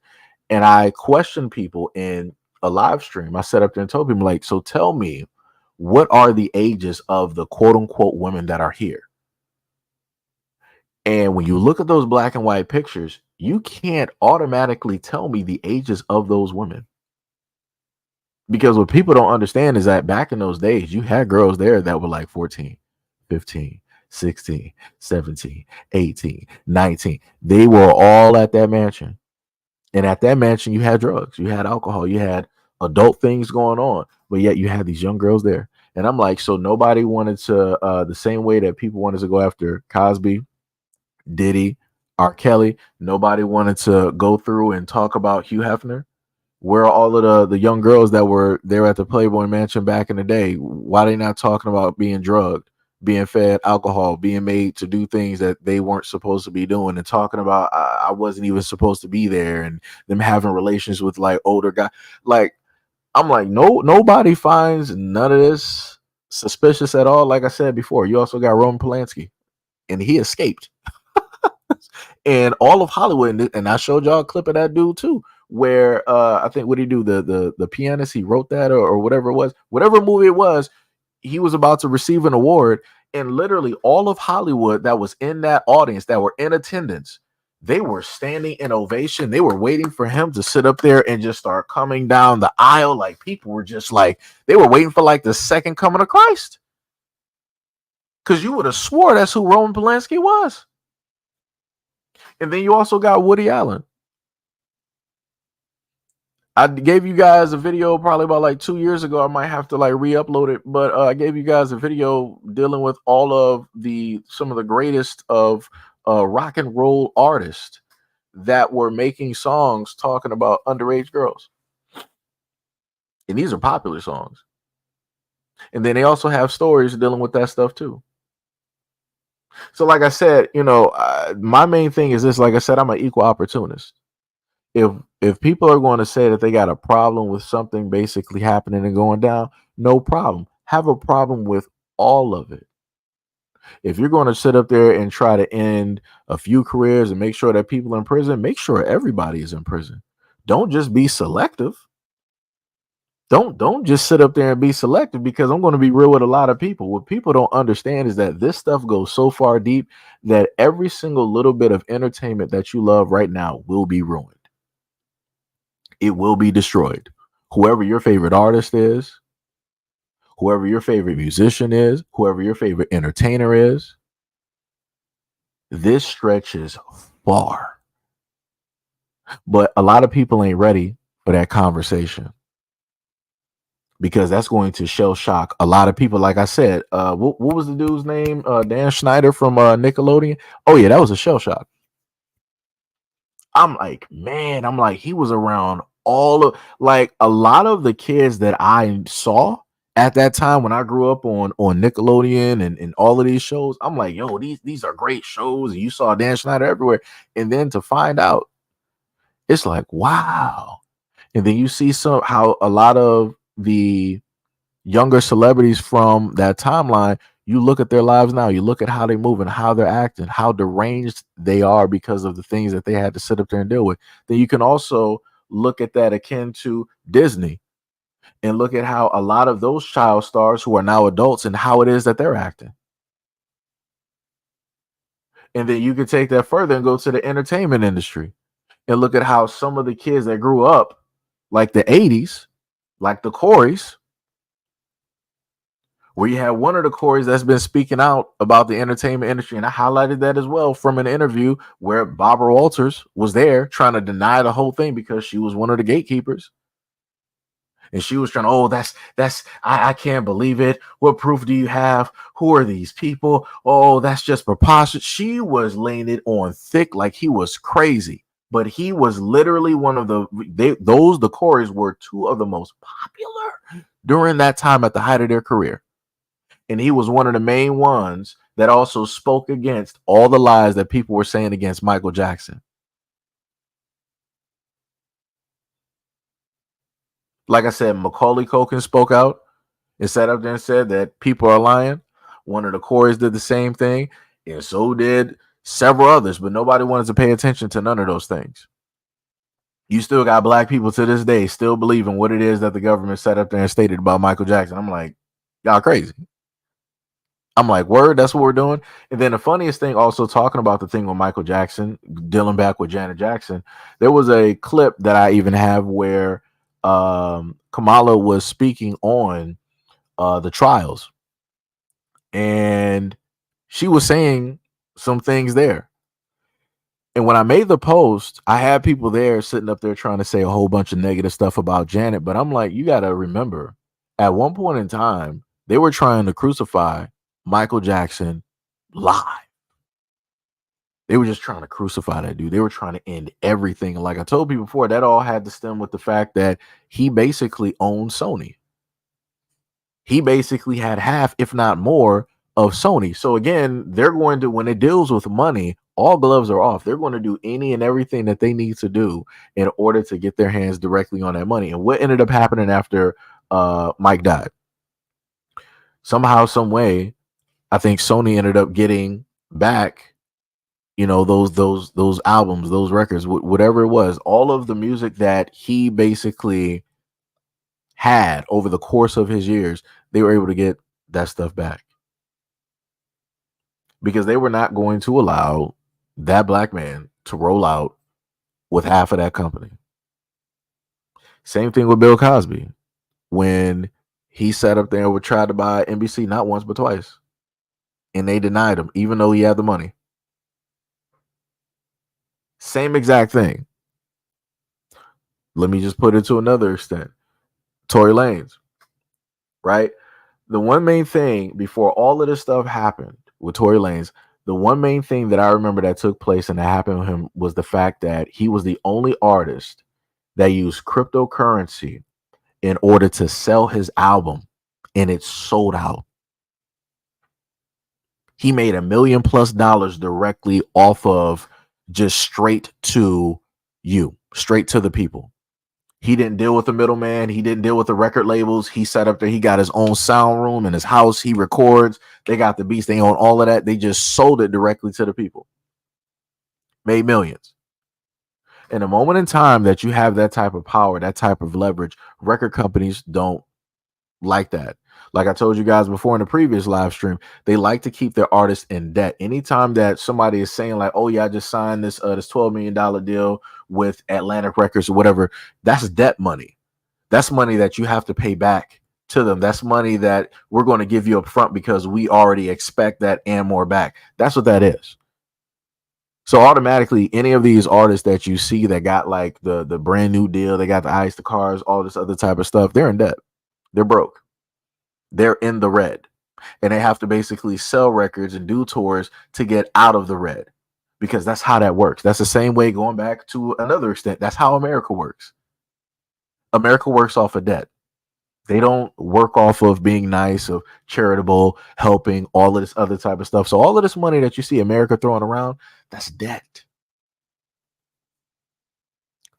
And I questioned people in a live stream. I sat up there and told people, like, so tell me, what are the ages of the quote unquote women that are here? And when you look at those black and white pictures, you can't automatically tell me the ages of those women. Because what people don't understand is that back in those days, you had girls there that were like 14, 15, 16, 17, 18, 19. They were all at that mansion. And at that mansion, you had drugs, you had alcohol, you had adult things going on, but yet you had these young girls there. And I'm like, so nobody wanted to, the same way that people wanted to go after Cosby, Diddy, R. Kelly, nobody wanted to go through and talk about Hugh Hefner. Where are all of the young girls that were there at the Playboy Mansion back in the day? Why are they not talking about being drugged, being fed alcohol, being made to do things that they weren't supposed to be doing, and talking about I wasn't even supposed to be there, and them having relations with like older guys? Like, I'm like, no, nobody finds none of this suspicious at all. Like I said before, you also got Roman Polanski, and he escaped. And all of Hollywood, and I showed y'all a clip of that dude too, where I think what he do, the pianist, he wrote that or whatever it was, whatever movie it was, he was about to receive an award, and literally all of Hollywood that was in that audience, that were in attendance, they were standing in ovation. They were waiting for him to sit up there and just start coming down the aisle. Like, people were just like, they were waiting for like the second coming of Christ. Because you would have swore that's who Roman Polanski was. And then you also got Woody Allen. I gave you guys a video probably about like 2 years ago. I might have to like re-upload it, but I gave you guys a video dealing with all of some of the greatest of rock and roll artists that were making songs talking about underage girls. And these are popular songs. And then they also have stories dealing with that stuff too. So like I said, my main thing is this. Like I said, I'm an equal opportunist. If people are going to say that they got a problem with something basically happening and going down, no problem. Have a problem with all of it. If you're going to sit up there and try to end a few careers and make sure that people are in prison, make sure everybody is in prison. Don't just be selective. Don't just sit up there and be selective, because I'm going to be real with a lot of people. What people don't understand is that this stuff goes so far deep that every single little bit of entertainment that you love right now will be ruined. It will be destroyed. Whoever your favorite artist is, whoever your favorite musician is, whoever your favorite entertainer is, this stretches far. But a lot of people ain't ready for that conversation, because that's going to shell shock a lot of people. Like I said, what was the dude's name? Dan Schneider from Nickelodeon. Oh yeah, that was a shell shock. I'm like, man, he was around all of, like, a lot of the kids that I saw at that time when I grew up on Nickelodeon and all of these shows. I'm like, yo, these are great shows. And you saw Dan Schneider everywhere. And then to find out, it's like, wow. And then you see how a lot of the younger celebrities from that timeline, you look at their lives now, you look at how they move and how they're acting, how deranged they are because of the things that they had to sit up there and deal with. Then you can also look at that akin to Disney and look at how a lot of those child stars who are now adults and how it is that they're acting. And then you can take that further and go to the entertainment industry and look at how some of the kids that grew up like the 80s, like the Coreys, where you have one of the Coreys that's been speaking out about the entertainment industry. And I highlighted that as well from an interview where Barbara Walters was there trying to deny the whole thing because she was one of the gatekeepers. And she was trying, I can't believe it. What proof do you have? Who are these people? Oh, that's just preposterous. She was laying it on thick like he was crazy. But he was literally one of the Coreys were two of the most popular during that time at the height of their career. And he was one of the main ones that also spoke against all the lies that people were saying against Michael Jackson. Like I said, Macaulay Culkin spoke out and sat up there and said that people are lying. One of the Coreys did the same thing, and so did several others, but nobody wanted to pay attention to none of those things. You still got black people to this day still believing what it is that the government set up there and stated about Michael Jackson. I'm like, y'all crazy. I'm like, word, that's what we're doing. And then the funniest thing, also talking about the thing with Michael Jackson, dealing back with Janet Jackson, there was a clip that I even have where Kamala was speaking on the trials, and she was saying some things there. And when I made the post, I had people there sitting up there trying to say a whole bunch of negative stuff about Janet. But I'm like, you got to remember, at one point in time, they were trying to crucify Michael Jackson live. They were just trying to crucify that dude. They were trying to end everything. And like I told people before, that all had to stem with the fact that he basically owned Sony. He basically had half, if not more, of Sony. So again, they're going to, when it deals with money, all gloves are off. They're going to do any and everything that they need to do in order to get their hands directly on that money. And what ended up happening after Mike died? Somehow, some way, I think Sony ended up getting back, you know, those albums, those records, whatever it was, all of the music that he basically had over the course of his years, they were able to get that stuff back. Because they were not going to allow that black man to roll out with half of that company. Same thing with Bill Cosby. When he sat up there and would try to buy NBC not once but twice. And they denied him, even though he had the money. Same exact thing. Let me just put it to another extent. Tory Lanez, right? The one main thing before all of this stuff happened with Tory Lanez, the one main thing that I remember that took place and that happened with him was the fact that he was the only artist that used cryptocurrency in order to sell his album, and it sold out. He made $1 million+ directly off of just straight to you, straight to the people. He didn't deal with the middleman. He didn't deal with the record labels. He sat up there. He got his own sound room in his house. He records. They got the beats. They own all of that. They just sold it directly to the people. Made millions. In a moment in time that you have that type of power, that type of leverage, record companies don't like that. Like I told you guys before in the previous live stream, they like to keep their artists in debt. Anytime that somebody is saying like, oh yeah, I just signed this $12 million deal with Atlantic Records or whatever, that's debt money. That's money that you have to pay back to them. That's money that we're going to give you up front because we already expect that and more back. That's what that is. So automatically, any of these artists that you see that got like the brand new deal, they got the ice, the cars, all this other type of stuff, they're in debt. They're broke. They're in the red, and they have to basically sell records and do tours to get out of the red, because that's how that works. That's the same way, going back to another extent, that's how America works. America works off of debt. They don't work off of being nice, of charitable, helping, all of this other type of stuff. So all of this money that you see America throwing around, that's debt.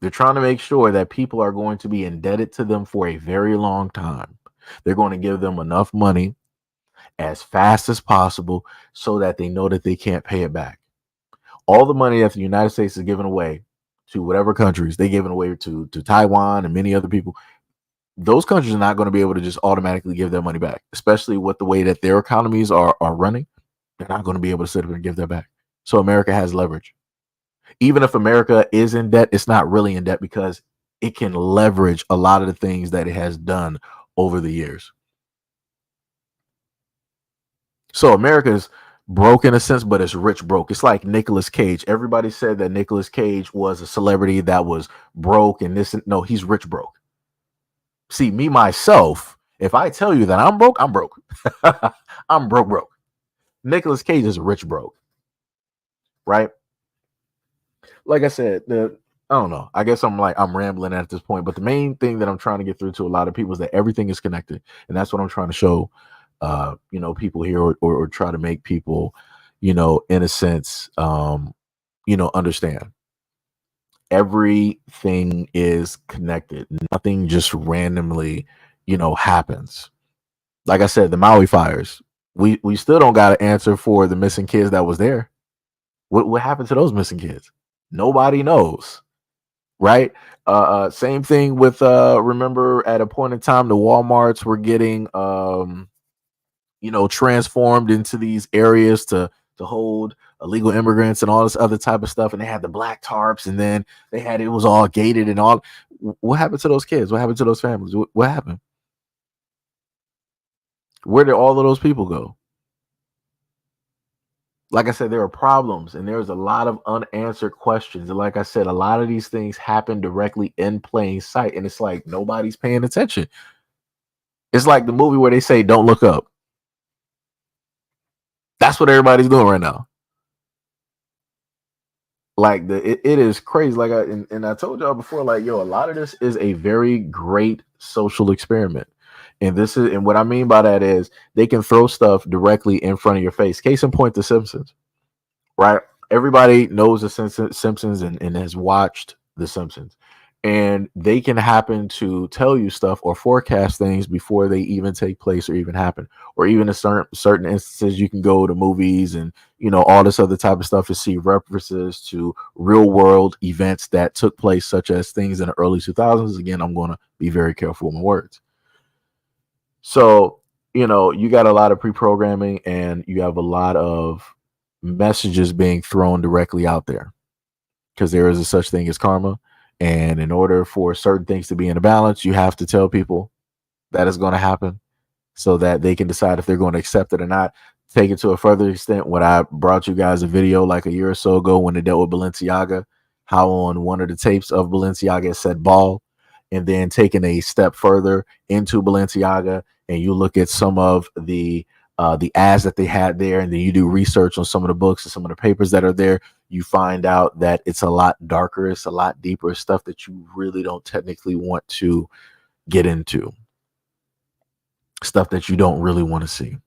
They're trying to make sure that people are going to be indebted to them for a very long time. They're going to give them enough money as fast as possible so that they know that they can't pay it back. All the money that the United States is giving away to whatever countries, they giving away to Taiwan and many other people. Those countries are not going to be able to just automatically give their money back, especially with the way that their economies are running. They're not going to be able to sit up and give that back. So America has leverage. Even if America is in debt, it's not really in debt because it can leverage a lot of the things that it has done over the years. So America's broke in a sense, but it's rich broke. It's like Nicolas Cage. Everybody said that Nicolas Cage was a celebrity that was broke and this. No, he's rich broke. See, me, myself, if I tell you that I'm broke, I'm broke. I'm broke. Nicolas Cage is rich broke. Right? Like I said, I don't know. I guess I'm rambling at this point, but the main thing that I'm trying to get through to a lot of people is that everything is connected. And that's what I'm trying to show people here, or try to make people, in a sense, understand. Everything is connected. Nothing just randomly, happens. Like I said, the Maui fires. We still don't got an answer for the missing kids that was there. What happened to those missing kids? Nobody knows, right? Same thing with remember at a point in time the Walmarts were getting transformed into these areas to hold illegal immigrants and all this other type of stuff, and they had the black tarps, and then it was all gated and all. What happened to those kids? What happened to those families? What happened? Where did all of those people go? Like I said, there are problems, and there's a lot of unanswered questions. And like I said, a lot of these things happen directly in plain sight, and it's like nobody's paying attention. It's like the movie where they say, "Don't look up." That's what everybody's doing right now. Like it is crazy. Like I told y'all before, like, yo, a lot of this is a very great social experiment. And what I mean by that is they can throw stuff directly in front of your face. Case in point, The Simpsons, right? Everybody knows the Simpsons and has watched The Simpsons. And they can happen to tell you stuff or forecast things before they even take place or even happen. Or even in certain instances, you can go to movies and, all this other type of stuff to see references to real world events that took place, such as things in the early 2000s. Again, I'm going to be very careful with my words. So, you got a lot of pre-programming, and you have a lot of messages being thrown directly out there, because there is a such thing as karma. And in order for certain things to be in a balance, you have to tell people that it's going to happen so that they can decide if they're going to accept it or not. Take it to a further extent, when I brought you guys a video like a year or so ago when they dealt with Balenciaga, how on one of the tapes of Balenciaga it said ball, and then taking a step further into Balenciaga, and you look at some of the ads that they had there, and then you do research on some of the books and some of the papers that are there, you find out that it's a lot darker, it's a lot deeper, stuff that you really don't technically want to get into, stuff that you don't really want to see.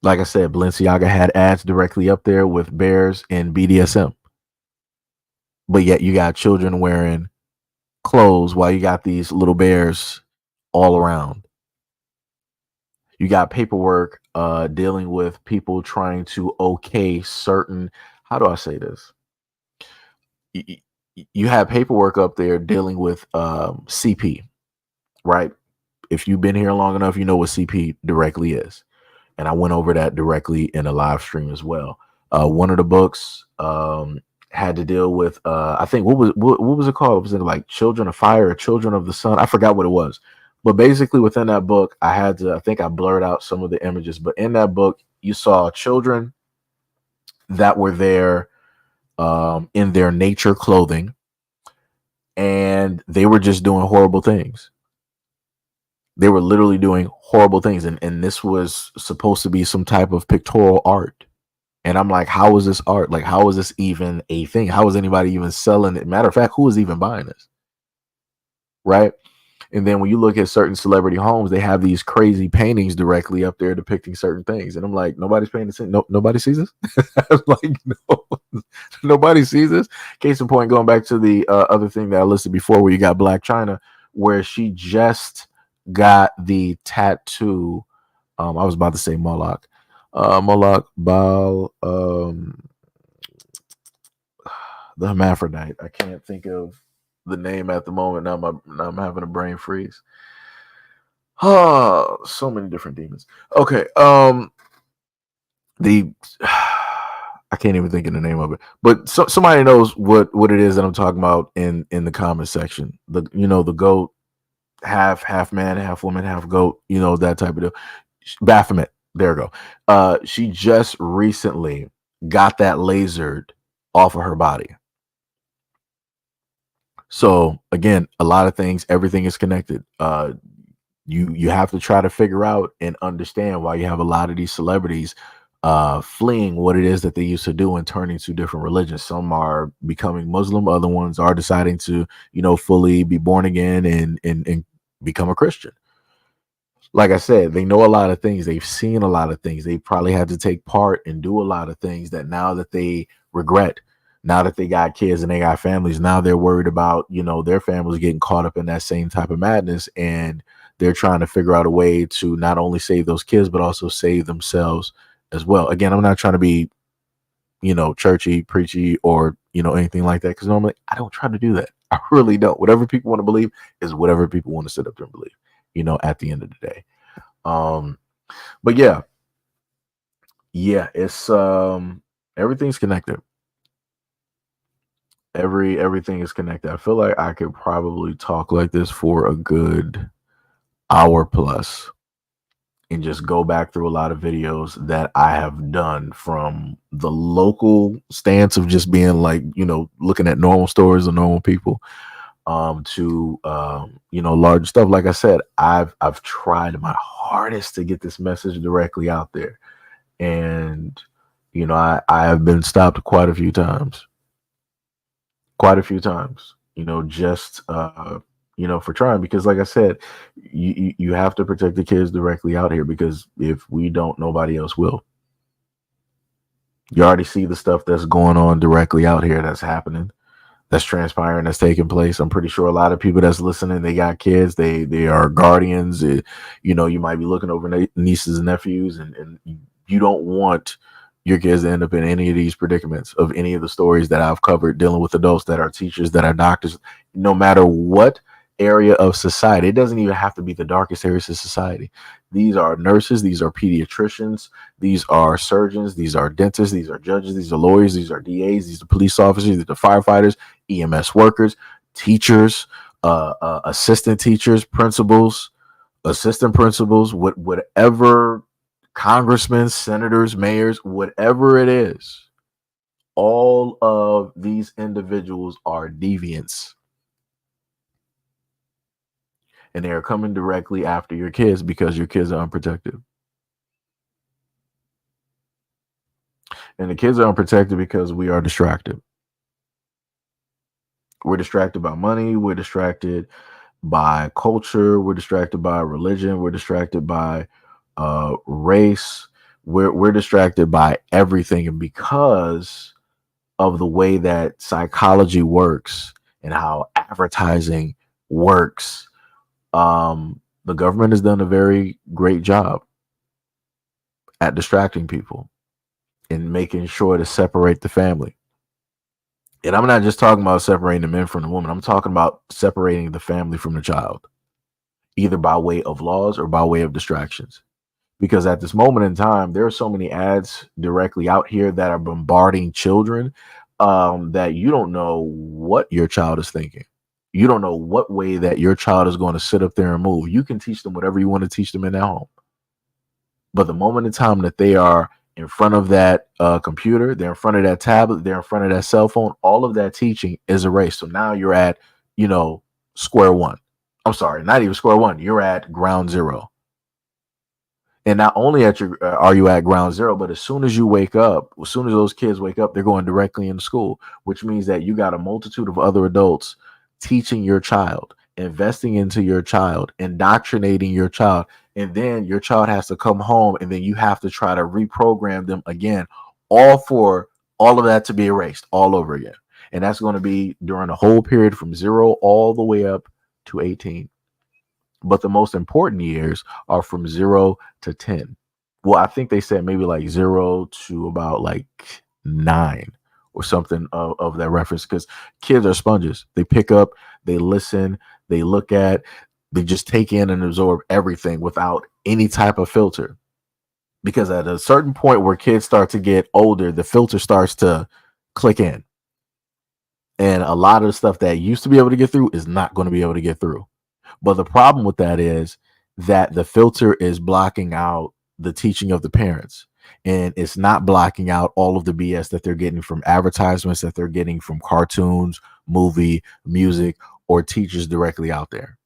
Like I said, Balenciaga had ads directly up there with bears and BDSM, but yet you got children wearing clothes while you got these little bears all around. You got paperwork dealing with people trying to okay certain, how do I say this? You have paperwork up there dealing with CP, right? If you've been here long enough, you know what CP directly is. And I went over that directly in a live stream as well. One of the books had to deal with, I think, what was it called? Was it like Children of Fire or Children of the Sun? I forgot what it was. But basically within that book, I think I blurred out some of the images, but in that book, you saw children that were there in their nature clothing, and they were just doing horrible things. They were literally doing horrible things. And this was supposed to be some type of pictorial art. And I'm like, how is this art? Like, how is this even a thing? How is anybody even selling it? Matter of fact, who is even buying this? Right? And then when you look at certain celebrity homes, they have these crazy paintings directly up there depicting certain things. And I'm like, nobody's paying attention. No, nobody sees this. I'm like, no, nobody sees this. Case in point, going back to the other thing that I listed before, where you got Black China, where she just got the tattoo. I was about to say Moloch. Moloch Baal, the hermaphrodite. I can't think of the name at the moment. Now I'm having a brain freeze. Oh, so many different demons. Okay. I can't even think of the name of it. But somebody knows what it is that I'm talking about in the comment section. The goat, half man, half woman, half goat, that type of deal. Baphomet. There we go. She just recently got that lasered off of her body. So again, a lot of things, everything is connected. You have to try to figure out and understand why you have a lot of these celebrities fleeing what it is that they used to do and turning to different religions. Some are becoming Muslim, other ones are deciding to, fully be born again and become a Christian. like I said, they know a lot of things. They've seen a lot of things. They probably had to take part and do a lot of things that now that they regret. Now that they got kids and they got families, now they're worried about, their families getting caught up in that same type of madness. And they're trying to figure out a way to not only save those kids, but also save themselves as well. Again, I'm not trying to be, churchy, preachy, or, anything like that. Because normally I don't try to do that. I really don't. Whatever people want to believe is whatever people want to sit up there and believe, at the end of the day. But yeah, it's everything's connected. Everything is connected. I feel like I could probably talk like this for a good hour plus and just go back through a lot of videos that I have done, from the local stance of just being like, looking at normal stories of normal people, to large stuff. Like I said, I've tried my hardest to get this message directly out there. And I have been stopped quite a few times, just for trying, because like I said, you have to protect the kids directly out here, because if we don't, nobody else will. You already see the stuff that's going on directly out here, that's happening, that's transpiring, that's taking place. I'm pretty sure a lot of people that's listening, they got kids, they are guardians. You might be looking over nieces and nephews, and you don't want your kids to end up in any of these predicaments of any of the stories that I've covered, dealing with adults that are teachers, that are doctors, no matter what area of society. It doesn't even have to be the darkest areas of society. These are nurses, these are pediatricians, these are surgeons, these are dentists, these are judges, these are lawyers, these are DAs, these are police officers, these are firefighters, EMS workers, teachers, assistant teachers, principals, assistant principals, whatever, congressmen, senators, mayors, whatever it is. All of these individuals are deviants. And they are coming directly after your kids because your kids are unprotected. And the kids are unprotected because we are distracted. We're distracted by money. We're distracted by culture. We're distracted by religion. We're distracted by race. We're distracted by everything. And because of the way that psychology works and how advertising works, the government has done a very great job at distracting people and making sure to separate the family. And I'm not just talking about separating the men from the woman. I'm talking about separating the family from the child, either by way of laws or by way of distractions. Because at this moment in time, there are so many ads directly out here that are bombarding children, that you don't know what your child is thinking. You don't know what way that your child is going to sit up there and move. You can teach them whatever you want to teach them in their home. But the moment in time that they are in front of that computer, they're in front of that tablet, they're in front of that cell phone, all of that teaching is erased. So now you're at, square one. I'm sorry, not even square one. You're at ground zero. And not only are you at ground zero, but as soon as you wake up, as soon as those kids wake up, they're going directly into school, which means that you got a multitude of other adults teaching your child, investing into your child, indoctrinating your child. And then your child has to come home, and then you have to try to reprogram them again, all for all of that to be erased all over again. And that's going to be during a whole period from 0 all the way up to 18. But the most important years are from 0 to 10. Well, I think they said maybe like 0 to about like 9 or something of that reference, because kids are sponges. They pick up, they listen, they look at, they just take in and absorb everything without any type of filter. Because at a certain point where kids start to get older, the filter starts to click in. And a lot of the stuff that used to be able to get through is not going to be able to get through. But the problem with that is that the filter is blocking out the teaching of the parents. And it's not blocking out all of the BS that they're getting from advertisements, that they're getting from cartoons, movie, music, or teachers directly out there.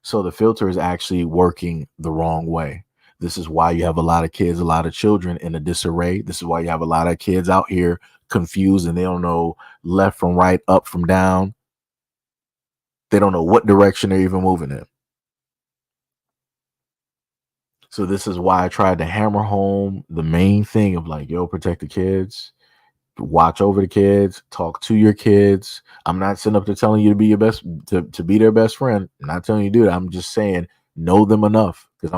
So the filter is actually working the wrong way. This is why you have a lot of kids, a lot of children in a disarray. This is why you have a lot of kids out here confused, and they don't know left from right, up from down. They don't know what direction they're even moving in. So this is why I tried to hammer home the main thing of like, yo, protect the kids, watch over the kids, talk to your kids. I'm not sitting up there telling you to be your best to be their best friend. I'm not telling you to do that. I'm just saying know them enough because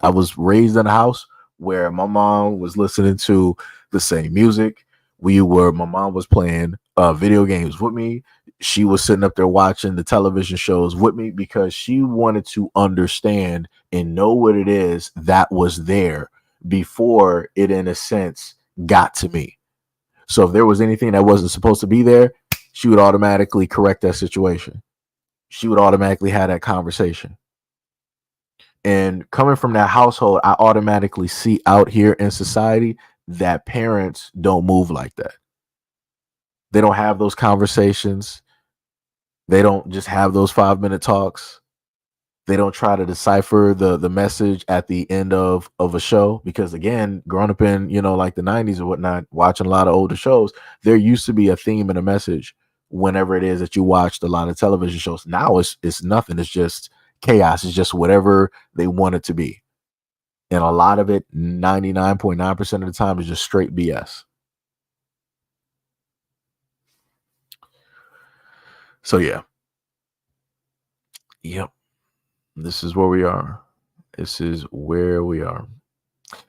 I was raised in a house where my mom was listening to the same music. My mom was playing video games with me. She was sitting up there watching the television shows with me because she wanted to understand and know what it is that was there before it, in a sense, got to me. So if there was anything that wasn't supposed to be there, she would automatically correct that situation. She would automatically have that conversation. And coming from that household, I automatically see out here in society that parents don't move like that. They don't have those conversations. They don't just have those 5-minute talks. They don't try to decipher the message at the end of a show because again, growing up in like the 90s or whatnot, watching a lot of older shows, there used to be a theme and a message whenever it is that you watched a lot of television shows. Now it's nothing. It's just chaos. It's just whatever they want it to be, and a lot of it, 99.9% of the time, is just straight BS. So yeah, yep. This is where we are. This is where we are.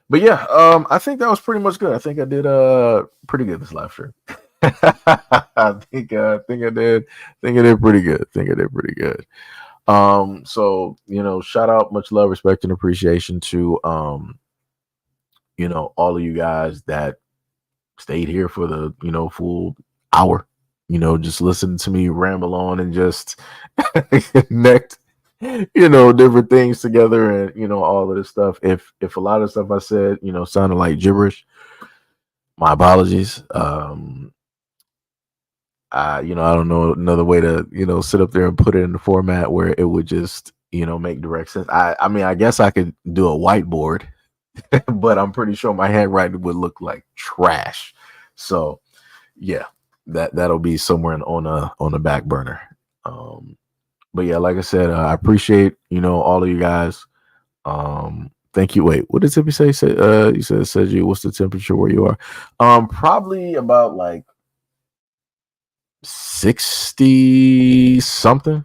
But yeah, I think that was pretty much good. I think I did pretty good this live stream. I think I did pretty good. So shout out, much love, respect, and appreciation to all of you guys that stayed here for the full hour. Just listen to me ramble on and just connect different things together and all of this stuff. If a lot of stuff I said sounded like gibberish, my apologies. I don't know another way to sit up there and put it in the format where it would just make direct sense. I mean, I guess I could do a whiteboard, but I'm pretty sure my handwriting would look like trash. So yeah, that'll be somewhere on a back burner. But yeah, like I said, I appreciate all of you guys. Thank you. Wait, what did Tippy say? You said Seiji, what's the temperature where you are? Probably about like 60 something.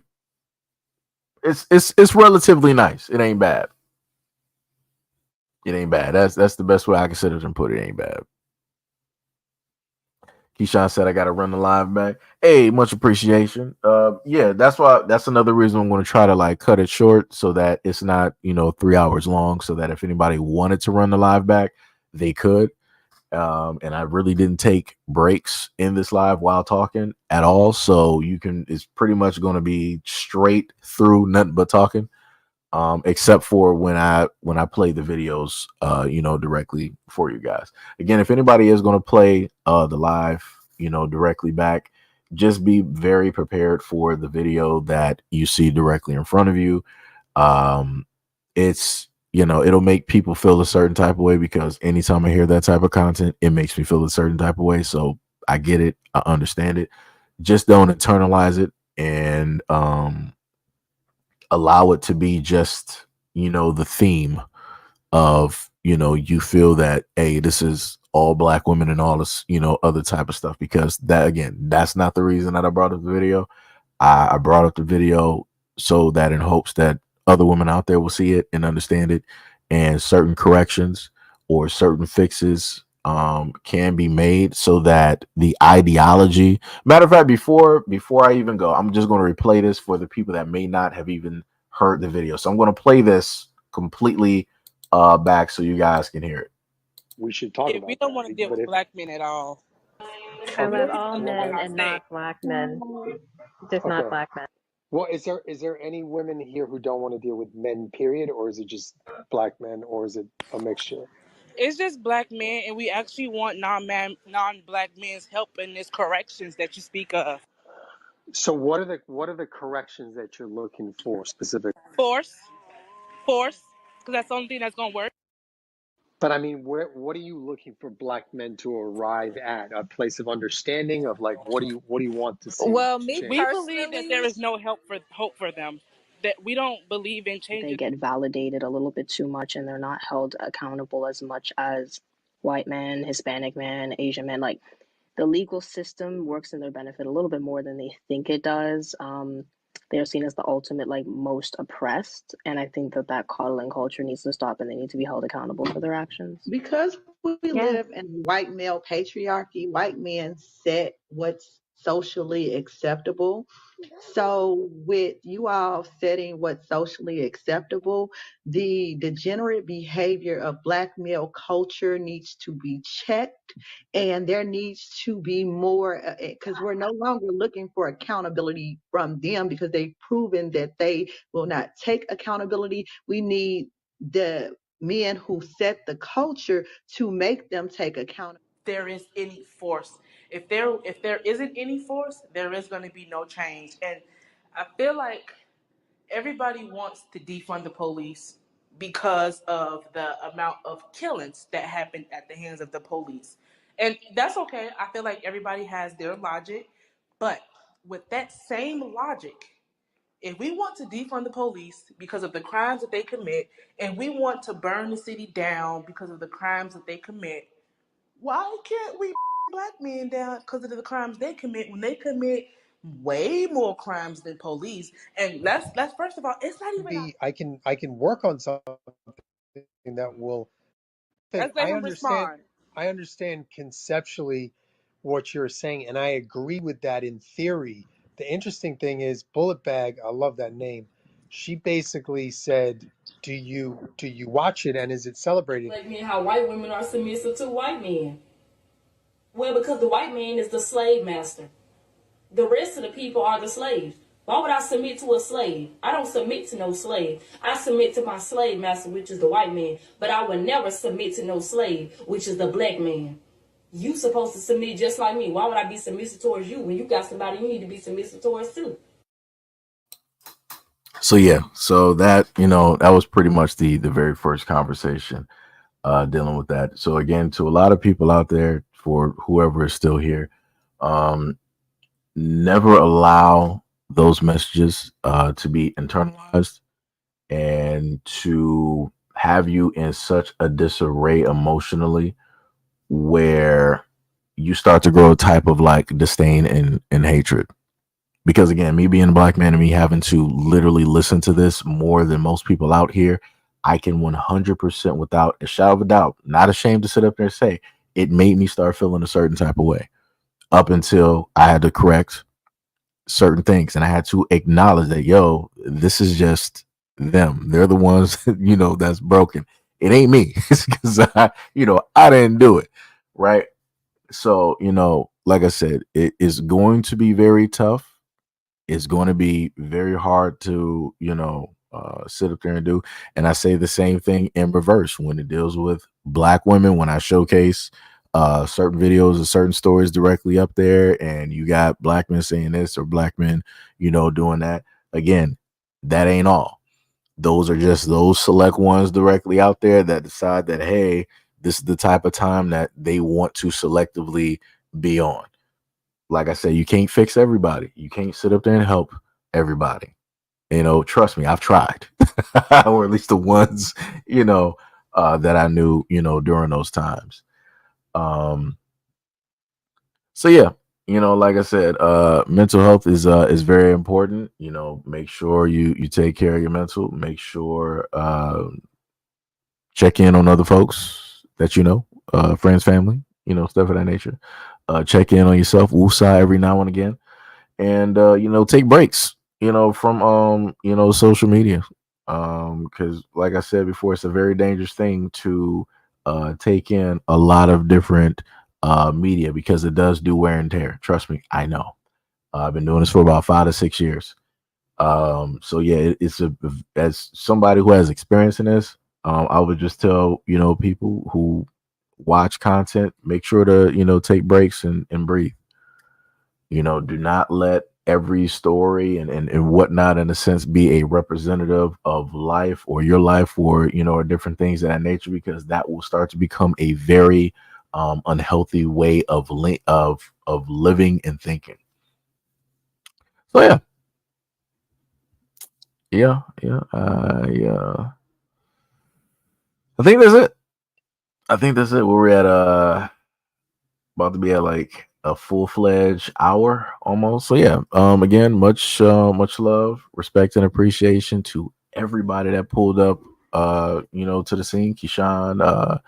It's relatively nice. It ain't bad. That's the best way I can sit it and put it. Ain't bad. Keyshawn said I gotta run the live back. Hey, much appreciation. Yeah, that's another reason I'm gonna try to like cut it short so that it's not 3 hours long, so that if anybody wanted to run the live back, they could. And I really didn't take breaks in this live while talking at all. So it's pretty much going to be straight through, nothing but talking, except for when I play the videos, directly for you guys. Again, if anybody is going to play the live, directly back, just be very prepared for the video that you see directly in front of you. It's it'll make people feel a certain type of way because anytime I hear that type of content, it makes me feel a certain type of way. So I get it. I understand it. Just don't internalize it and allow it to be just, the theme of, you feel that, hey, this is all black women and all this, other type of stuff, because that's not the reason that I brought up the video. I brought up the video so that in hopes that other women out there will see it and understand it, and certain corrections or certain fixes can be made so that the ideology. Matter of fact, before I even go, I'm just going to replay this for the people that may not have even heard the video. So I'm going to play this completely back so you guys can hear it. We should talk Yeah, about we don't that. want to deal with black men at all. I Okay. love all men and not black men, just not Okay. black men. Well, is there any women here who don't want to deal with men, period, or is it just black men, or is it a mixture? It's just black men, and we actually want non-black men's help in this corrections that you speak of. So what are the corrections that you're looking for specifically? Force, because that's the only thing that's gonna work. But I mean, what are you looking for black men to arrive at? A place of understanding of like what do you want to see Well, me change? We believe that there personally, is no hope for them. that we don't believe in They changing. get validated a little bit too much and they're not held accountable as much as white men, Hispanic men, Asian men. Like the legal system works in their benefit a little bit more than they think it does. They're seen as the ultimate, like most oppressed, and I think that that coddling culture needs to stop, and they need to be held accountable for their actions. Because we Yeah. live in white male patriarchy, white men set what's socially acceptable. So, with you all setting what's socially acceptable, the degenerate behavior of black male culture needs to be checked, and there needs to be more because we're no longer looking for accountability from them because they've proven that they will not take accountability. We need the men who set the culture to make them take accountability. There is any force. If there isn't any force, there is going to be no change. And I feel like everybody wants to defund the police because of the amount of killings that happen at the hands of the police. And that's okay. I feel like everybody has their logic. But with that same logic, if we want to defund the police because of the crimes that they commit, and we want to burn the city down because of the crimes that they commit, why can't we black men down because of the crimes they commit when they commit way more crimes than police? And let's first of all, it's not even our, Be I can work on something that will thing. let's let him respond. I understand conceptually what you're saying, and I agree with that in theory. The interesting thing is Bullet Bag, I love that name. She basically said, do you watch it and is it celebrated? Black men, how white women are submissive to white men. Well, because the white man is the slave master. The rest of the people are the slaves. Why would I submit to a slave? I don't submit to no slave. I submit to my slave master, which is the white man. But I would never submit to no slave, which is the black man. You supposed to submit just like me. Why would I be submissive towards you when you got somebody you need to be submissive towards too? So yeah, so that that was pretty much the very first conversation dealing with that. So again, to a lot of people out there, for whoever is still here, um, never allow those messages to be internalized and to have you in such a disarray emotionally where you start to grow a type of like disdain and hatred. Because again, me being a black man and me having to literally listen to this more than most people out here, I can 100% without a shadow of a doubt, not ashamed to sit up there and say, it made me start feeling a certain type of way up until I had to correct certain things and I had to acknowledge that, yo, this is just them. They're the ones, that's broken. It ain't me. It's because I didn't do it. Right. So, like I said, it is going to be very tough. It's going to be very hard to, sit up there and do. And I say the same thing in reverse when it deals with black women. When I showcase certain videos and certain stories directly up there, and you got black men saying this or black men, doing that. Again, that ain't all. Those are just those select ones directly out there that decide that, hey, this is the type of time that they want to selectively be on. Like I said, you can't fix everybody. You can't sit up there and help everybody. Trust me, I've tried, or at least the ones, that I knew, during those times. Um, so yeah, like I said, mental health is very important. Make sure you take care of your mental. Make sure check in on other folks that friends, family, stuff of that nature. Check in on yourself, woosah every now and again, and take breaks, from social media, because like I said before, it's a very dangerous thing to take in a lot of different media because it does do wear and tear. Trust me, I know. I've been doing this for about 5 to 6 years. So yeah, it's as somebody who has experience in this, I would just tell people who watch content, make sure to take breaks and breathe. Do not let every story and whatnot, in a sense, be a representative of life or your life or or different things of that nature, because that will start to become a very unhealthy way of of living and thinking. So Yeah, yeah. I think that's it. I think that's it. We're at about to be at like a full-fledged hour almost. So yeah, again, much love, respect, and appreciation to everybody that pulled up to the scene. Keyshawn,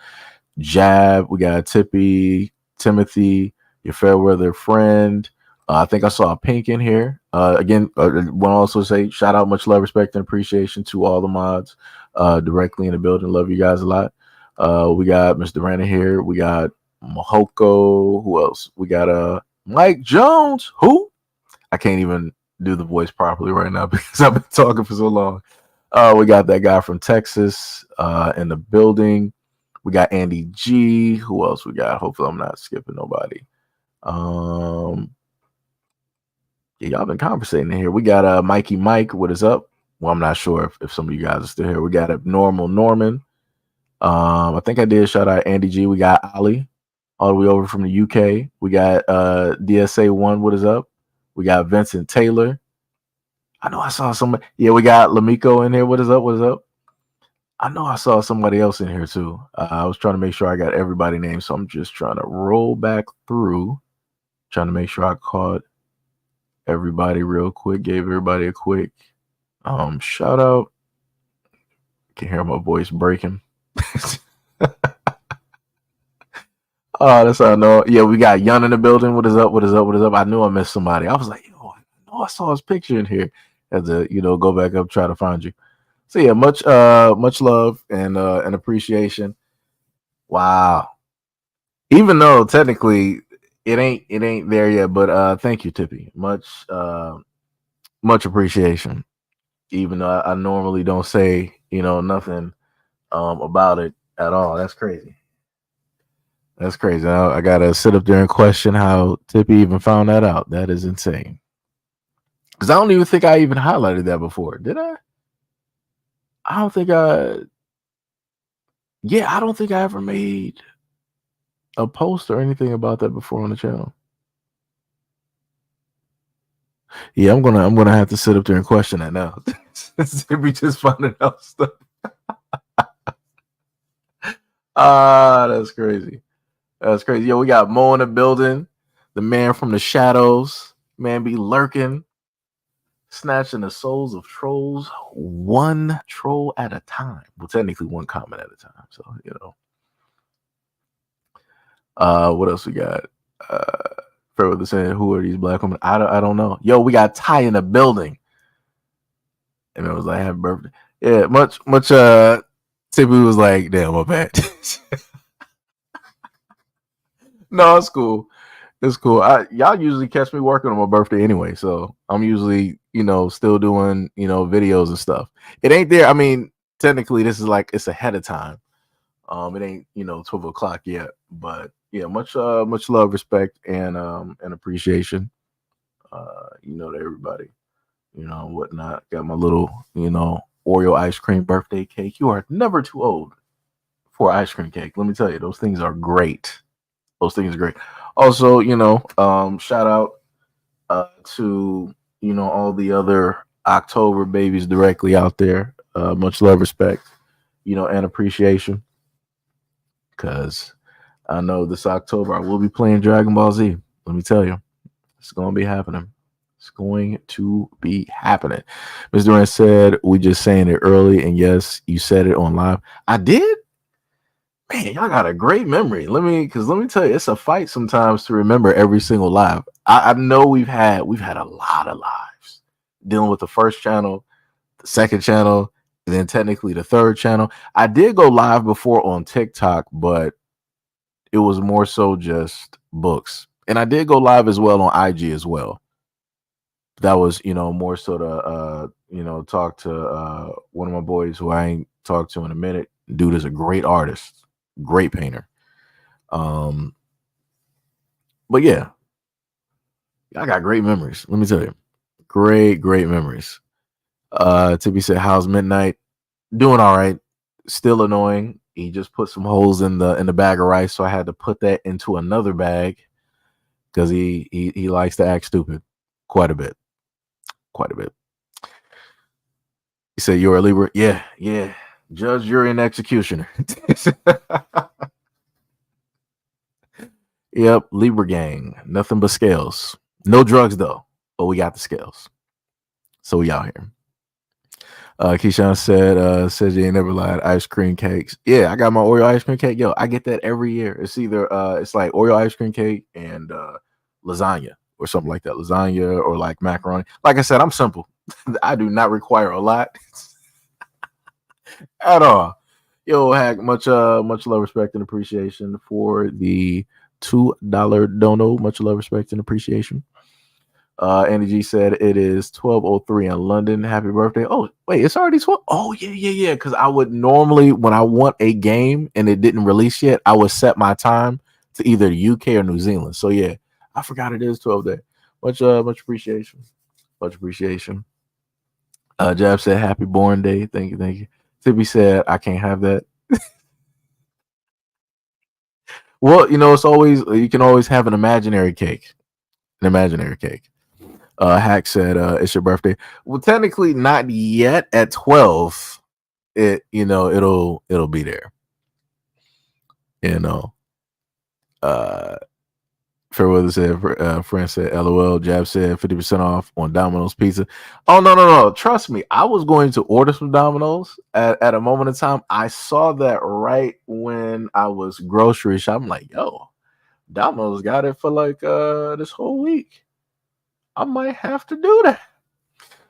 Jab, we got Tippy, Timothy, your fair weather friend. I think I saw a Pink in here. Again, want to also say shout out, much love, respect, and appreciation to all the mods directly in the building. Love you guys a lot. We got Mr. Brandon here. We got Mahoko. Who else? We got Mike Jones. Who? I can't even do the voice properly right now because I've been talking for so long. We got that guy from Texas in the building. We got Andy G. Who else we got? Hopefully I'm not skipping nobody. Yeah, y'all been conversating in here. We got Mikey Mike. What is up? Well, I'm not sure if some of you guys are still here. We got Abnormal Norman. I think I did shout out Andy G. We got Ali all the way over from the UK. We got DSA1. What is up? We got Vincent Taylor. I know I saw somebody. Yeah, we got Lamiko in here. What is up? What is up? I know I saw somebody else in here too. I was trying to make sure I got everybody named, so I'm just trying to roll back through, trying to make sure I caught everybody real quick. Gave everybody a quick shout out. Can hear my voice breaking. Oh, that's how I know. Yeah, we got Yun in the building. What is up? What is up? What is up? I knew I missed somebody. I was like, yo, I know I saw his picture in here. Had to, go back up, try to find you. So yeah, much love and appreciation. Wow. Even though technically it ain't there yet, but thank you, Tippy. Much appreciation. Even though I normally don't say, nothing about it at all. That's crazy. That's crazy. I gotta sit up there and question how Tippy even found that out. That is insane. Because I don't even think I even highlighted that before. Did I? I don't think I. Yeah, I don't think I ever made a post or anything about that before on the channel. Yeah, I'm gonna have to sit up there and question that now. Tippy just finding out stuff. That's crazy. That's crazy. Yo, we got Mo in the building. The man from the shadows. Man be lurking. Snatching the souls of trolls. One troll at a time. Well, technically one comment at a time. So, what else we got? Further saying, who are these black women? I don't know. Yo, we got Ty in the building. And it was like, happy birthday. Yeah, much Tippy was like, damn, my bad. No, it's cool. It's cool. Y'all usually catch me working on my birthday anyway, so I'm usually, still doing, videos and stuff. It ain't there. I mean, technically, this is like it's ahead of time. It ain't 12 o'clock yet, but yeah, much love, respect, and appreciation. To everybody, whatnot. Got my little, Oreo ice cream birthday cake. You are never too old for ice cream cake. Let me tell you, those things are great. Those things are great. Also, shout out to all the other October babies directly out there. Much love, respect, and appreciation. Because I know this October I will be playing Dragon Ball Z. Let me tell you, it's going to be happening. It's going to be happening. Ms. Durant said, we just saying it early. And yes, you said it on live. I did? Man, y'all got a great memory. Let me tell you, it's a fight sometimes to remember every single live. I know we've had a lot of lives dealing with the first channel, the second channel, and then technically the third channel. I did go live before on TikTok, but it was more so just books. And I did go live as well on IG as well. That was, more so to talk to one of my boys who I ain't talked to in a minute. Dude is a great artist. Great painter. But yeah, I got great memories. Let me tell you, great memories. Tippy said, "How's midnight? Doing all right. Still annoying. He just put some holes in the bag of rice, so I had to put that into another bag because he likes to act stupid quite a bit. Quite a bit. You say you're a Libra? Yeah, yeah. Judge, jury, and executioner. Yep, Libra gang. Nothing but scales. No drugs though, but we got the scales. So we out here. Keyshawn says you ain't never lied. Ice cream cakes. Yeah, I got my Oreo ice cream cake. Yo, I get that every year. It's either it's like Oreo ice cream cake and lasagna or something like that. Lasagna or like macaroni. Like I said, I'm simple. I do not require a lot at all. Yo, Hack, much love, respect, and appreciation for the $2 dono. Much love, respect, and appreciation. Andy G said it is 12:03 in London. Happy birthday. Oh, wait, it's already 12. Oh, yeah. Because I would normally, when I want a game and it didn't release yet, I would set my time to either the UK or New Zealand. So yeah, I forgot it is 12 day. Much appreciation. Much appreciation. Jab said happy born day. Thank you. Tippy said I can't have that. Well, it's always, you can always have an imaginary cake. An imaginary cake. Hack said it's your birthday. Well, technically not yet. At 12, it'll be there. Fairweather said, friend said, LOL. Jab said 50% off on Domino's pizza. Oh, no. Trust me. I was going to order some Domino's at a moment in time. I saw that right when I was grocery shopping. I'm like, yo, Domino's got it for like this whole week. I might have to do that.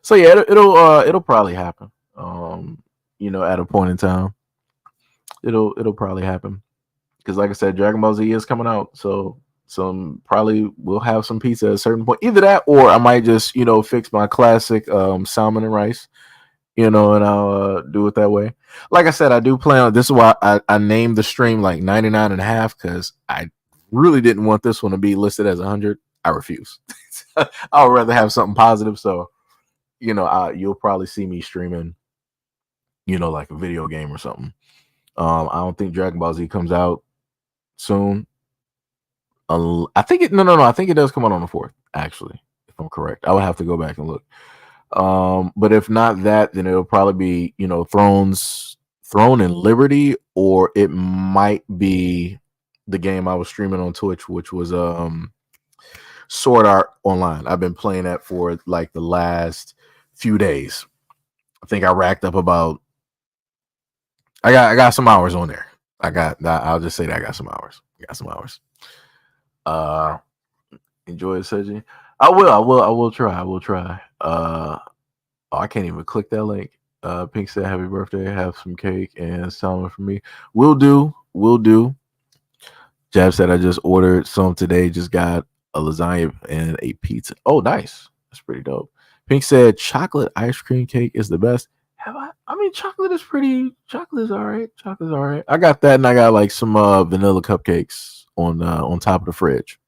So yeah, it'll probably happen. At a point in time, it'll probably happen. Because like I said, Dragon Ball Z is coming out, so some probably will have some pizza at a certain point. Either that, or I might just fix my classic salmon and rice, and I'll do it that way. Like I said, I do plan on this. Is why I named the stream like 99 and a half, because I really didn't want this one to be listed as 100. I refuse. I would rather have something positive. So you'll probably see me streaming, like a video game or something. I don't think Dragon Ball Z comes out soon. I think it. No. I think it does come out on the 4th. Actually, if I'm correct, I would have to go back and look. But if not that, then it'll probably be Throne and Liberty, or it might be the game I was streaming on Twitch, which was Sword Art Online. I've been playing that for like the last few days. I think I racked up about. I got some hours on there. I'll just say that I got some hours. Enjoy it, Seiji. I will try. I can't even click that link. Pink said happy birthday. Have some cake and salmon for me. Will do. Jab said I just ordered some today. Just got a lasagna and a pizza. Oh, nice. That's pretty dope. Pink said chocolate ice cream cake is the best. I mean, chocolate is all right. I got that, and I got like some vanilla cupcakes on top of the fridge.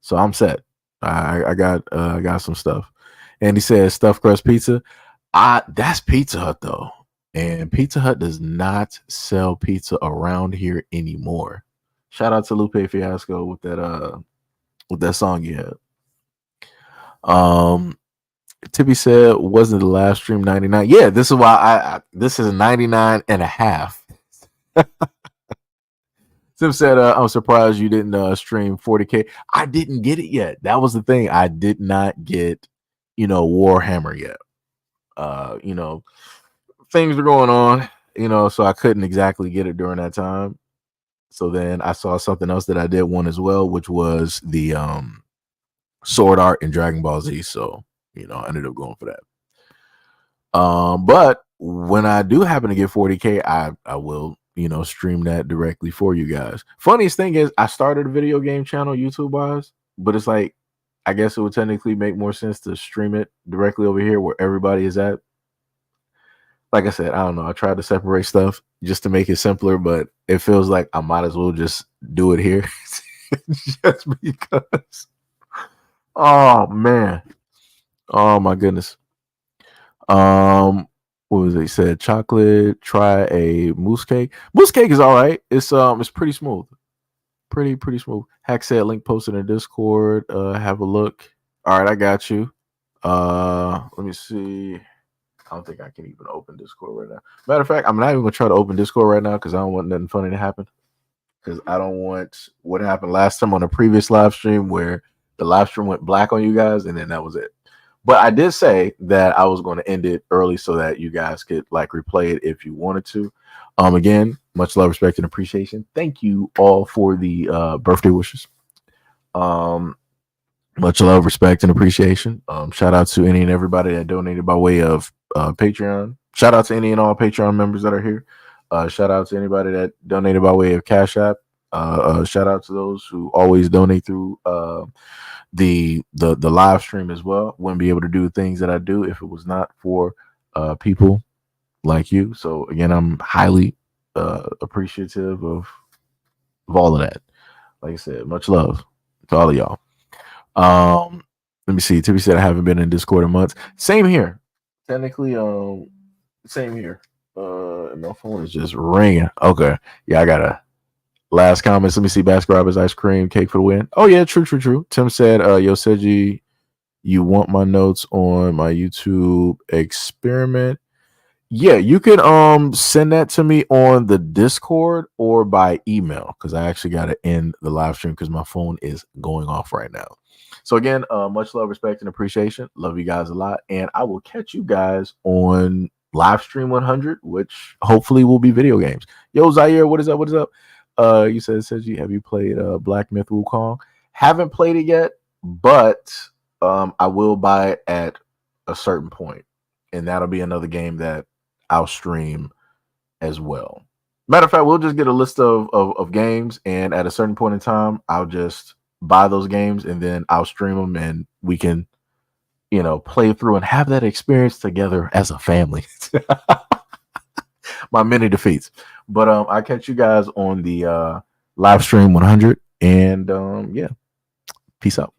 So I'm set. I got some stuff. And he says stuffed crust pizza. That's Pizza Hut though. And Pizza Hut does not sell pizza around here anymore. Shout out to Lupe Fiasco with that song you had. Tippy said, wasn't the last stream 99? Yeah, this is why this is 99 and a half. Tim said, I'm surprised you didn't stream 40K. I didn't get it yet. That was the thing. I did not get, Warhammer yet. Things were going on, so I couldn't exactly get it during that time. So then I saw something else that I did want as well, which was the Sword Art and Dragon Ball Z. So, I ended up going for that. But when I do happen to get 40K, I will, stream that directly for you guys. Funniest thing is I started a video game channel YouTube wise, but it's like, I guess it would technically make more sense to stream it directly over here where everybody is at. Like I said, I don't know. I tried to separate stuff just to make it simpler, but it feels like I might as well just do it here just because. Oh man. Oh my goodness. What was it? He said chocolate, try a mousse cake. Mousse cake is all right. It's pretty smooth. Pretty smooth. Hack said link posted in Discord. Have a look. All right, I got you. Let me see. I don't think I can even open Discord right now. Matter of fact, I'm not even gonna try to open Discord right now because I don't want nothing funny to happen. Because I don't want what happened last time on a previous live stream where the live stream went black on you guys, and then that was it. But I did say that I was going to end it early so that you guys could like replay it if you wanted to. Again, much love, respect, and appreciation. Thank you all for the birthday wishes. Much love, respect, and appreciation. Shout out to any and everybody that donated by way of Patreon. Shout out to any and all Patreon members that are here. Shout out to anybody that donated by way of Cash App. Shout out to those who always donate through the live stream as well. Wouldn't be able to do things that I do if it was not for people like you. So again, I'm highly appreciative of all of that. Like I said, much love to all of y'all. Let me see. Tippy said I haven't been in Discord in months. Same here. Technically, same here. My phone is just ringing. Okay. Yeah, I got a last comments. Let me see. Baskin Robbins ice cream cake for the win. Oh yeah, true. Tim said, yo, Seiji, you want my notes on my YouTube experiment? Yeah, you can send that to me on the Discord or by email because I actually got to end the live stream because my phone is going off right now. So again, much love, respect, and appreciation. Love you guys a lot, and I will catch you guys on live stream 100, which hopefully will be video games. Yo, Zaire, what is up? What is up? You said, have you played Black Myth Wukong? Haven't played it yet, but I will buy it at a certain point, and that'll be another game that I'll stream as well. Matter of fact, we'll just get a list of games, and at a certain point in time, I'll just buy those games, and then I'll stream them, and we can, play through and have that experience together as a family. My mini defeats. But I'll catch you guys on the live stream 100, and yeah, peace out.